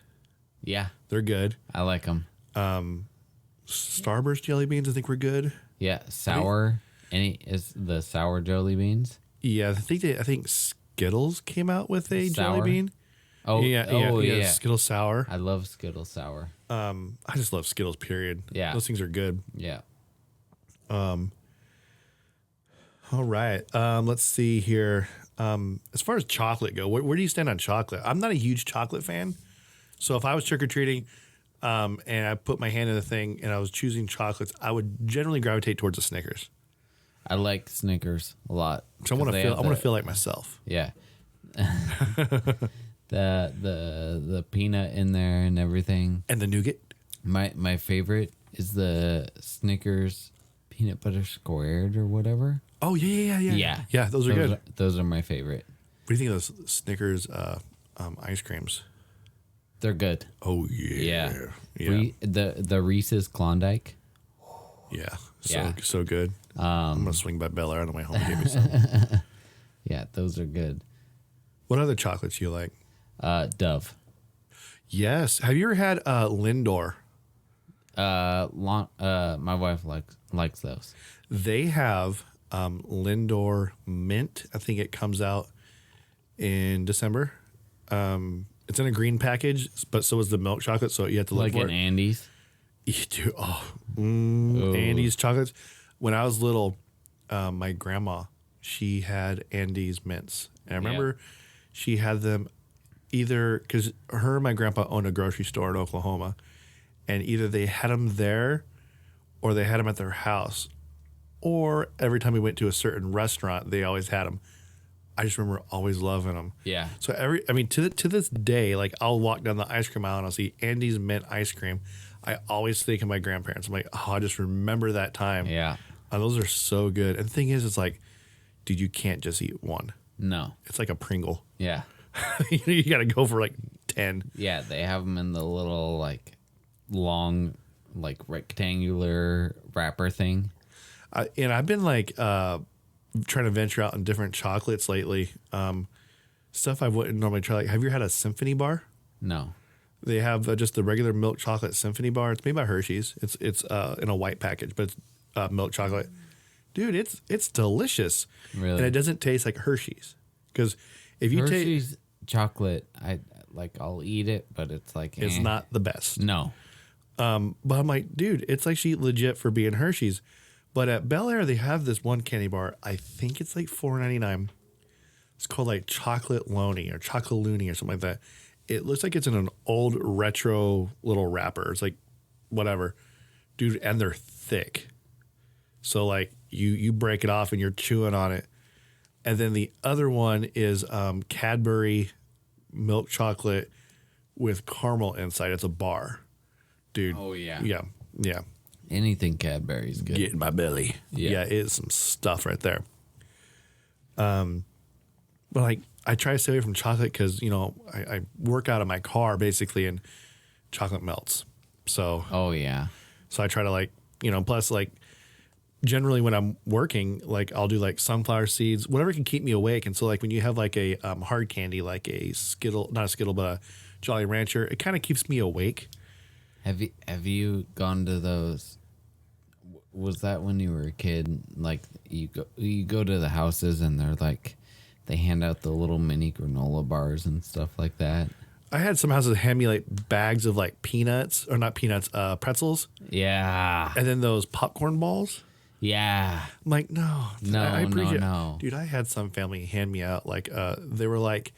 Yeah. They're good. I like them. Starburst jelly beans, I think, were good. Yeah. Sour. Is the sour jelly beans? Yeah, I think Skittles came out with a jelly Sour? bean. Oh, yeah. Skittles sour. I love Skittles sour. I just love Skittles. Period. Yeah. those things are good. Yeah. All right. Let's see here. As far as chocolate go, where do you stand on chocolate? I'm not a huge chocolate fan. So if I was trick or treating, and I put my hand in the thing and I was choosing chocolates, I would generally gravitate towards the Snickers. I like Snickers a lot. So I want to feel like myself. Yeah. the peanut in there and everything. And the nougat. My favorite is the Snickers peanut butter squared or whatever. Oh yeah. Yeah, those are good. Those are my favorite. What do you think of those Snickers ice creams? They're good. Oh yeah. Yeah. The Reese's Klondike. Yeah. Yeah. So good. I'm gonna swing by Bel Air on the way home and give me some. Yeah, those are good. What other chocolates you like? Dove. Yes. Have you ever had Lindor? My wife likes those. They have Lindor Mint. I think it comes out in December. It's in a green package, but so is the milk chocolate. So you have to look Like for an it. Andes. You do. Andes chocolates. When I was little, my grandma, she had Andes mints, And I remember she had them either because her and my grandpa owned a grocery store in Oklahoma, and either they had them there or they had them at their house, or every time we went to a certain restaurant, they always had them. I just remember always loving them. Yeah. So to this day, like I'll walk down the ice cream aisle and I'll see Andy's mint ice cream. I always think of my grandparents. I'm like, oh, I just remember that time. Yeah. Those are so good. And the thing is, it's like, dude, you can't just eat one. No. It's like a Pringle. Yeah. You got to go for like 10. Yeah, they have them in the little like long, like rectangular wrapper thing. And I've been like trying to venture out in different chocolates lately. Stuff I wouldn't normally try. Like, have you ever had a symphony bar? No. They have just the regular milk chocolate symphony bar. It's made by Hershey's. It's in a white package, but it's milk chocolate. Dude, it's delicious. Really? And it doesn't taste like Hershey's. Because if you taste, Hershey's chocolate, I'll eat it, but it's like it's not the best. No. But I'm like, dude, it's actually legit for being Hershey's. But at Bel Air, they have this one candy bar. I think it's like $4.99. It's called like Chocolate Loney or Chocolate Looney or something like that. It looks like it's in an old retro little wrapper. It's like whatever, dude, and they're thick. So like you break it off and you're chewing on it. And then the other one is Cadbury milk chocolate with caramel inside. It's a bar, dude. Oh, yeah. Yeah. Anything Cadbury's good. Get in my belly. Yeah. It's some stuff right there. But like I try to stay away from chocolate because I work out of my car basically, and chocolate melts. So Oh, yeah. I try to like plus like generally when I'm working, like I'll do like sunflower seeds, whatever can keep me awake. And so like when you have like a hard candy, like a Skittle, not a Skittle, but a Jolly Rancher, it kind of keeps me awake. Have you gone to those? Was that when you were a kid? Like you go to the houses and they're like they hand out the little mini granola bars and stuff like that. I had some houses hand me like bags of like peanuts or not peanuts, pretzels, Yeah. and then those popcorn balls. Yeah. I'm like, no, No, I appreciate no. Dude, I had some family hand me out like they were like,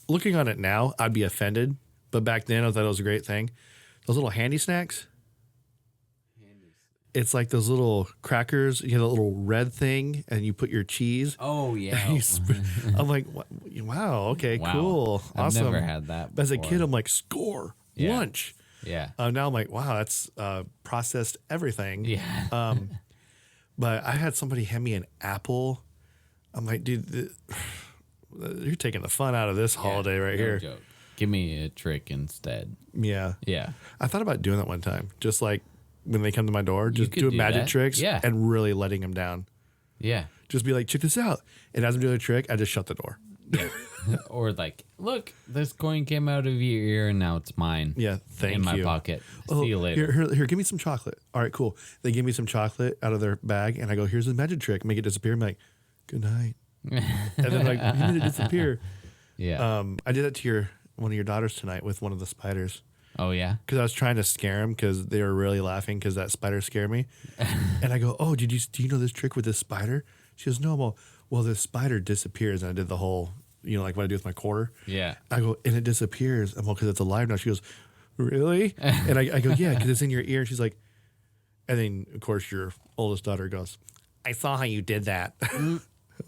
looking on it now, I'd be offended, but back then I thought it was a great thing. Those little handy snacks. It's like those little crackers. You have a little red thing, and you put your cheese. Oh yeah. I'm like, wow, okay, Wow. cool, I've awesome. never had that But as a before. kid, I'm like, score Yeah. lunch. Yeah. Now I'm like, wow, that's processed everything. Yeah. But I had somebody hand me an apple. I'm like, dude, you're taking the fun out of this holiday right No here. joke. Give me a trick instead. Yeah. Yeah. I thought about doing that one time. Just like when they come to my door, just could doing do magic that. tricks Yeah. and really letting them down. Yeah. Just be like, check this out. And as I'm doing a trick, I just shut the door. Or like, look, this coin came out of your ear and now it's mine. Yeah, thank in you. my pocket. Oh, See you later. Here, give me some chocolate. All right, cool. They give me some chocolate out of their bag, and I go, here's the magic trick. Make it disappear. I'm like, good night. And then like, you made it disappear. Yeah. I did that to one of your daughters tonight with one of the spiders. Oh yeah. Because I was trying to scare them because they were really laughing because that spider scared me. And I go, oh, do you know this trick with this spider? She goes, no. Well, this spider disappears. And I did the whole, like what I do with my quarter. Yeah. I go, and it disappears. I'm like, because it's alive now. She goes, really? And I go, yeah, because it's in your ear. And she's like, and then of course your oldest daughter goes, I saw how you did that. I'm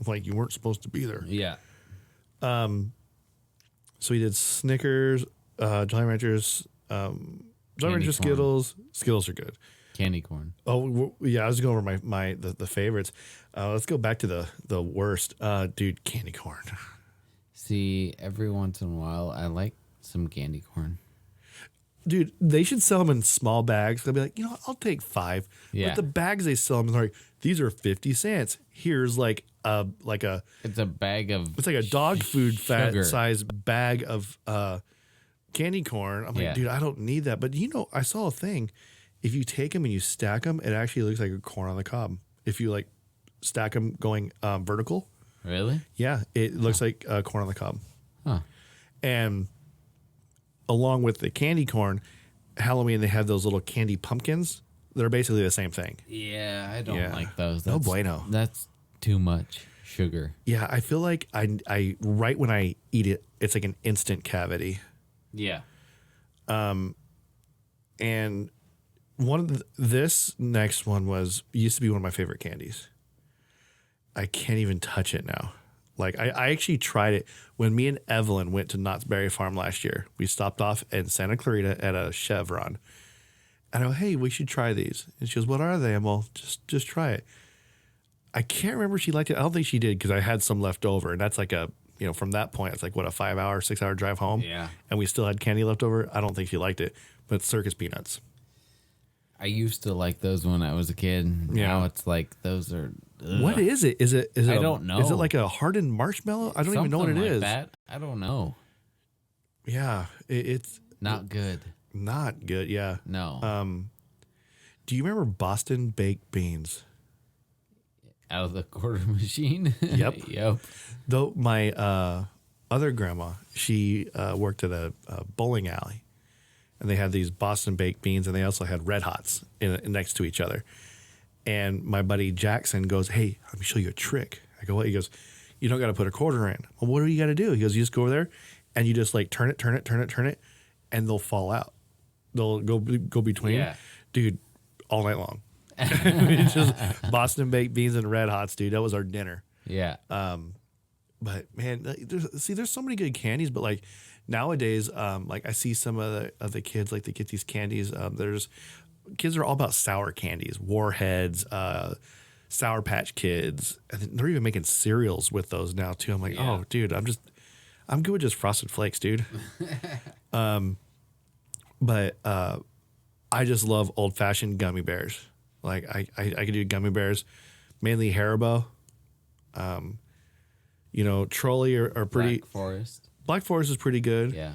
like, you weren't supposed to be there. Yeah. So we did Snickers, Jolly Ranchers, Jolly Rancher corn. Skittles. Skittles are good. Candy corn. Oh yeah, I was going over the favorites. Let's go back to the worst. Dude, candy corn. See, every once in a while, I like some candy corn. Dude, they should sell them in small bags. They'll be like, I'll take 5. Yeah. But the bags they sell them, like, these are 50 cents. Here's like a It's a bag of. it's like a dog food fat sugar. size bag of candy corn. I'm like, Yeah. dude, I don't need that. But I saw a thing. If you take them and you stack them, it actually looks like a corn on the cob. If you like stack them going vertical, Really? yeah, it looks like corn on the cob. Huh. And along with the candy corn, Halloween they have those little candy pumpkins. They're basically the same thing. Yeah, I don't Yeah. like those. No bueno. That's too much sugar. Yeah, I feel like I right when I eat it, it's like an instant cavity. Yeah. And this next one used to be one of my favorite candies. I can't even touch it now. Like I actually tried it when me and Evelyn went to Knott's Berry Farm last year. We stopped off in Santa Clarita at a Chevron. And I go, hey, we should try these. And she goes, what are they? I'm well, just try it. I can't remember if she liked it. I don't think she did because I had some left over. And that's like from that point, it's like, what, a 5-hour, 6-hour drive home? Yeah. And we still had candy left over. I don't think she liked it. But circus peanuts. I used to like those when I was a kid. Yeah. Now it's like those are. Ugh. What is it? Is it? I don't know. Is it like a hardened marshmallow? I don't even know what it Something is. like that. I don't know. Yeah, it's Not good. not good. Yeah. No. Do you remember Boston baked beans? Out of the quarter machine. Yep. Yep. Though my other grandma, she worked at a bowling alley, and they had these Boston baked beans, and they also had Red Hots next to each other. And my buddy Jackson goes, hey, let me show you a trick. I go, what? He goes, you don't got to put a quarter in. Well, what do you got to do? He goes, you just go over there and you just like turn it, and they'll fall out. They'll go between. Yeah. Dude, all night long. It's just Boston baked beans and Red Hots, dude. That was our dinner. Yeah. But man, there's so many good candies. But like nowadays, like I see some of the kids like they get these candies. There's kids are all about sour candies, Warheads, Sour Patch Kids, and they're even making cereals with those now too. I'm like, Yeah. oh, dude, I'm good with just Frosted Flakes, dude. But I just love old fashioned gummy bears. Like I could do gummy bears, mainly Haribo. Trolley are pretty. Black Forest. Black Forest is pretty good. Yeah.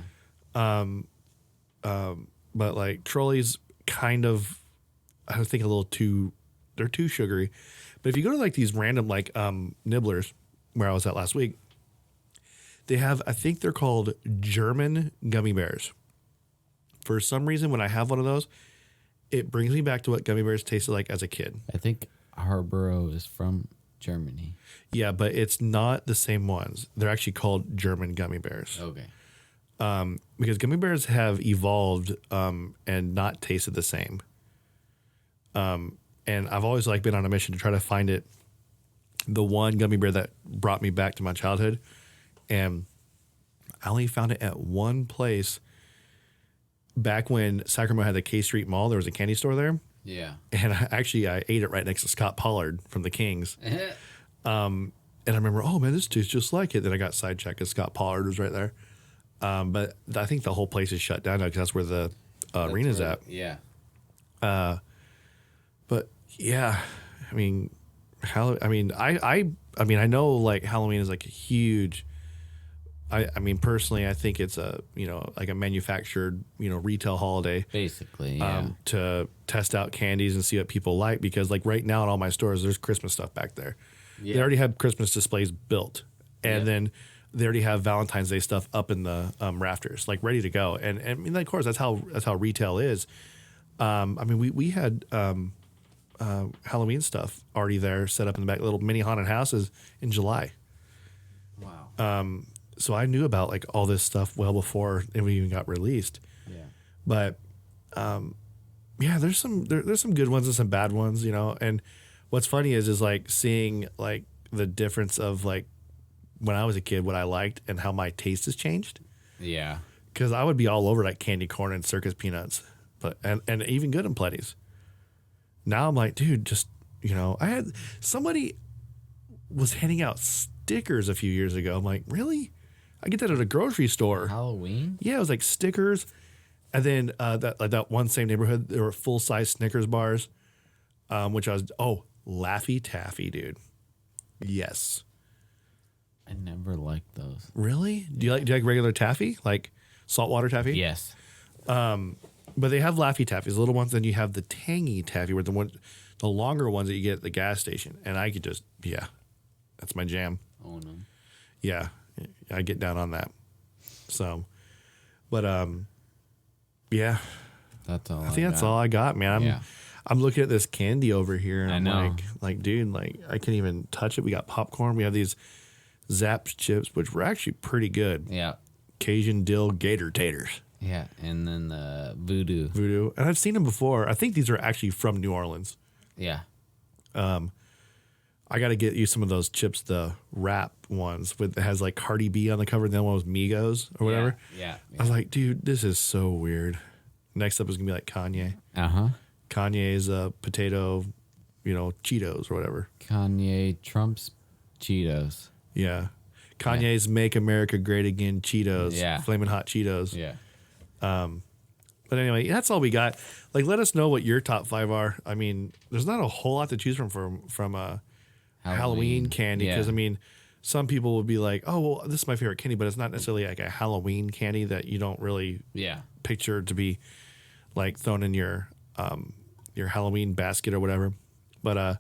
But like Trolley's kind of, I think they're too sugary. But if you go to like these random like Nibblers, where I was at last week, they have, I think they're called German gummy bears. For some reason, when I have one of those, it brings me back to what gummy bears tasted like as a kid. I think Harborough is from Germany. Yeah, but it's not the same ones. They're actually called German gummy bears. Okay. Because gummy bears have evolved and not tasted the same. And I've always like been on a mission to try to find the one gummy bear that brought me back to my childhood. And I only found it at one place back when Sacramento had the K Street Mall. There was a candy store there. Yeah. And I ate it right next to Scott Pollard from the Kings. And I remember, oh man, this tastes just like it. Then I got sidetracked because Scott Pollard was right there. But I think the whole place is shut down now because that's where the arena's at. Yeah. But yeah, I mean, I know like Halloween is like a huge. I mean, personally, I think it's like a manufactured, retail holiday. Basically, yeah. To test out candies and see what people like, because like right now in all my stores, there's Christmas stuff back there. Yeah. They already have Christmas displays built, and then they already have Valentine's Day stuff up in the rafters, like ready to go. And I mean, of course, that's how retail is. I mean, we had Halloween stuff already there, set up in the back, little mini haunted houses in July. Wow. So I knew about like all this stuff well before it even got released. Yeah. But yeah, there's some good ones and some bad ones, And what's funny is like seeing like the difference of like when I was a kid, what I liked and how my taste has changed. Yeah. Because I would be all over like candy corn and circus peanuts, but and even good and plenties. Now I'm like, dude, just I had somebody was handing out stickers a few years ago. I'm like, really? I get that at a grocery store. Halloween? Yeah, it was like stickers, and then that one same neighborhood, there were full size Snickers bars, which I was Laffy Taffy, dude. Yes. I never liked those. Really? Do you like regular taffy, like saltwater taffy? Yes. But they have Laffy Taffies, the little ones. Then you have the tangy taffy, where the longer ones that you get at the gas station. And I could just, that's my jam. Own them. Yeah, I get down on that. So, but yeah, That's all. I think that's all I got, man. I'm looking at this candy over here, and I I'm know. like, dude, like I can't even touch it. We got popcorn. We have these Zapp's chips, which were actually pretty good. Yeah. Cajun dill gator taters, Yeah. And then the voodoo. and I've seen them before. I think these are actually from New Orleans. Yeah. I got to get you some of those chips, the wrap ones with that has like Cardi B on the cover, and then one was Migos or whatever. Yeah. I was like, dude, this is so weird. Next up is gonna be like Kanye. Uh-huh. Kanye's potato, Cheetos or whatever. Kanye Trump's Cheetos. Yeah. Kanye's Make America Great Again Cheetos. Yeah. Flamin' Hot Cheetos. Yeah. But anyway, that's all we got. Like, let us know what your top 5 are. I mean, there's not a whole lot to choose from Halloween candy. Yeah. Because, I mean, some people will be like, oh, well, this is my favorite candy, but it's not necessarily like a Halloween candy that you don't really Yeah. picture to be like thrown in your Halloween basket or whatever. But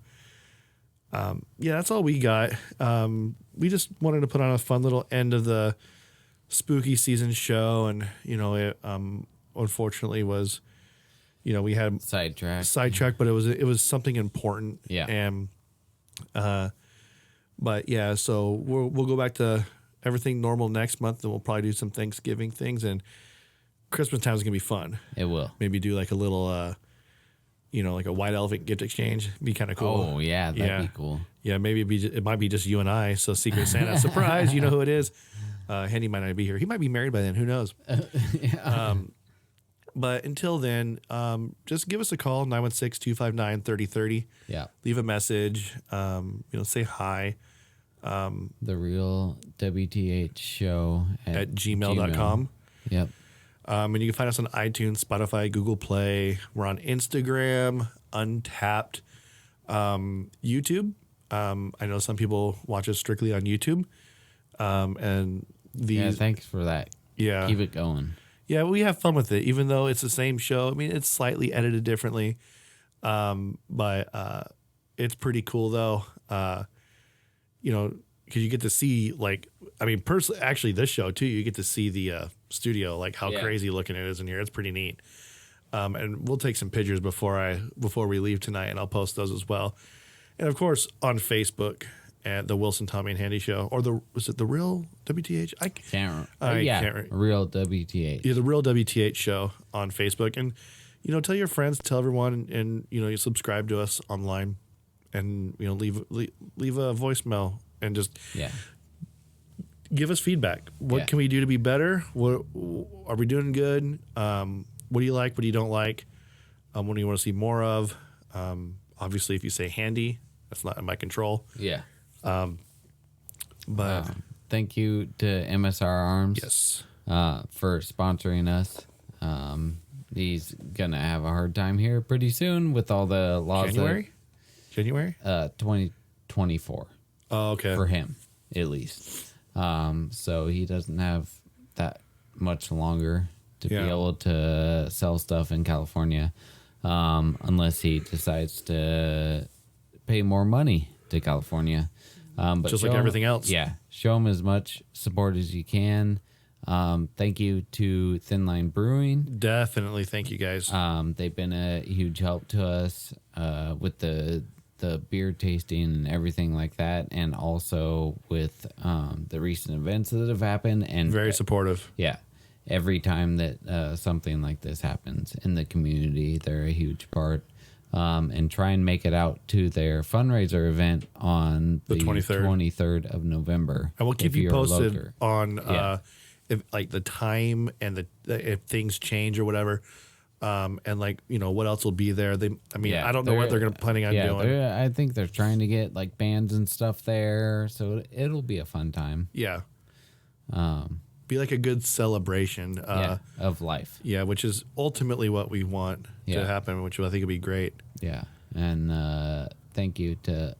yeah, that's all we got. We just wanted to put on a fun little end of the spooky season show, and it unfortunately was, we had Sidetrack. but it was something important. Yeah. And but yeah, so we'll go back to everything normal next month, and we'll probably do some Thanksgiving things, and Christmas time is gonna be fun. It will. Maybe do like a little like a white elephant gift exchange. Be kind of cool. Oh, yeah. That'd be cool. Yeah, maybe it might be just you and I. So Secret Santa surprise, you know who it is. Henny might not be here. He might be married by then. Who knows? But until then, just give us a call, 916-259-3030. Yeah. Leave a message. Say hi. The Real WTH Show At gmail.com. Yep. And you can find us on iTunes, Spotify, Google Play. We're on Instagram, Untapped, YouTube. I know some people watch us strictly on YouTube. And Yeah, thanks for that. Yeah. Keep it going. Yeah, we have fun with it, even though it's the same show. I mean, it's slightly edited differently, but it's pretty cool though. Because you get to see personally, actually, this show too, you get to see the studio, like how crazy looking it is in here. It's pretty neat. And we'll take some pictures before we leave tonight, and I'll post those as well. And of course, on Facebook at the Wilson, Tommy, and Handy Show, or was it the Real WTH? I Can't Real Real WTH. Yeah, the Real WTH Show on Facebook, and tell your friends, tell everyone, and you subscribe to us online, and leave a voicemail and just give us feedback. What can we do to be better? What are we doing good? What do you like? What do you don't like? What do you want to see more of? Obviously, if you say handy, that's not in my control. Yeah. But thank you to MSR Arms. yes, For sponsoring us. He's gonna have a hard time here pretty soon with all the laws. January. 2024 Oh, okay. for him at least. So he doesn't have that much longer to be able to sell stuff in California, unless he decides to pay more money to California. But Just like show him- everything else. Yeah. Show him as much support as you can. Thank you to Thin Line Brewing. Definitely. Thank you guys. They've been a huge help to us with the beer tasting and everything like that, and also with the recent events that have happened. And Very supportive. yeah, every time that something like this happens in the community, they're a huge part. And try and make it out to their fundraiser event on the 23rd of November. And we'll keep if you you're posted local. on if the time and if things change or whatever. And what else will be there. I don't know what they're planning on doing. I think they're trying to get like bands and stuff there, so it'll be a fun time. Yeah. Be like a good celebration. Of life. Yeah, which is ultimately what we want to happen, which I think would be great. Yeah, and thank you to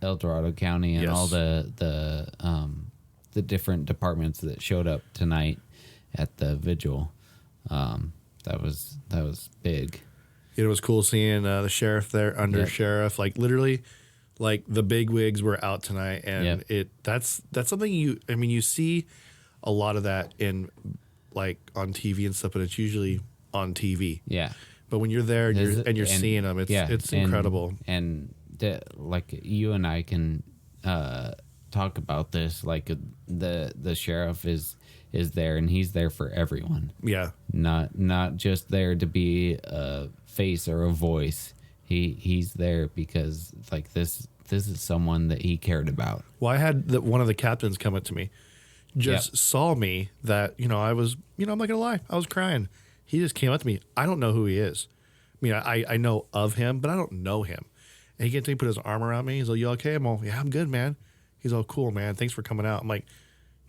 El Dorado County and all the different departments that showed up tonight at the vigil. That was big. It was cool seeing the sheriff there, under sheriff, like literally, like the big wigs were out tonight, and that's something you see a lot of that in like on TV and stuff, but it's usually on TV. Yeah. But when you're there and you're seeing them, it's incredible. And like you and I can talk about this. Like the sheriff is there, and he's there for everyone. Yeah, not just there to be a face or a voice. He's there because like this is someone that he cared about. Well, I had one of the captains come up to me, saw me that, I was, I'm not gonna lie, I was crying. He just came up to me. I don't know who he is. I mean, I know of him, but I don't know him. And he came to me, put his arm around me. He's like, "You okay?" I'm all, "Yeah, I'm good, man." He's all, "Cool, man. Thanks for coming out." I'm like,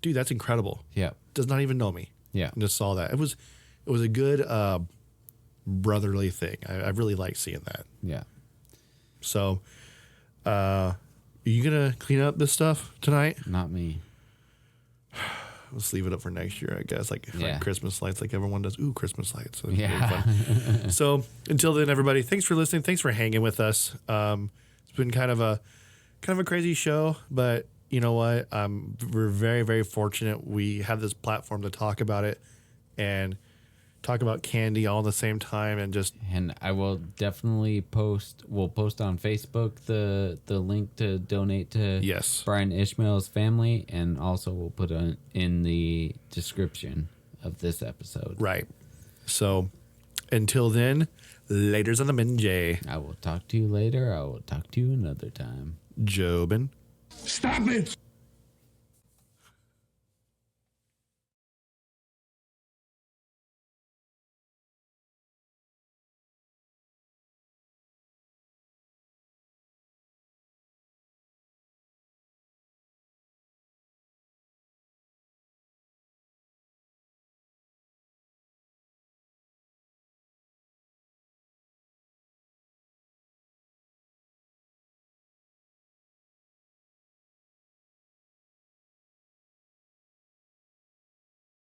"Dude, that's incredible." Yeah. Does not even know me. Yeah. And just saw that. It was a good brotherly thing. I really like seeing that. Yeah. So, are you gonna clean up this stuff tonight? Not me. Let's leave it up for next year, I guess. Like Christmas lights, like everyone does. Ooh, Christmas lights. So yeah. fun. So until then, everybody, thanks for listening. Thanks for hanging with us. It's been kind of a crazy show, but you know what? We're very, very fortunate. We have this platform to talk about it and talk about candy all at the same time, and I will definitely post. We'll post on Facebook the link to donate to Brian Ishmael's family, and also we'll put it in the description of this episode. Right. So until then, laters on the Minjay. I will talk to you later. I will talk to you another time. Jobin. Stop it!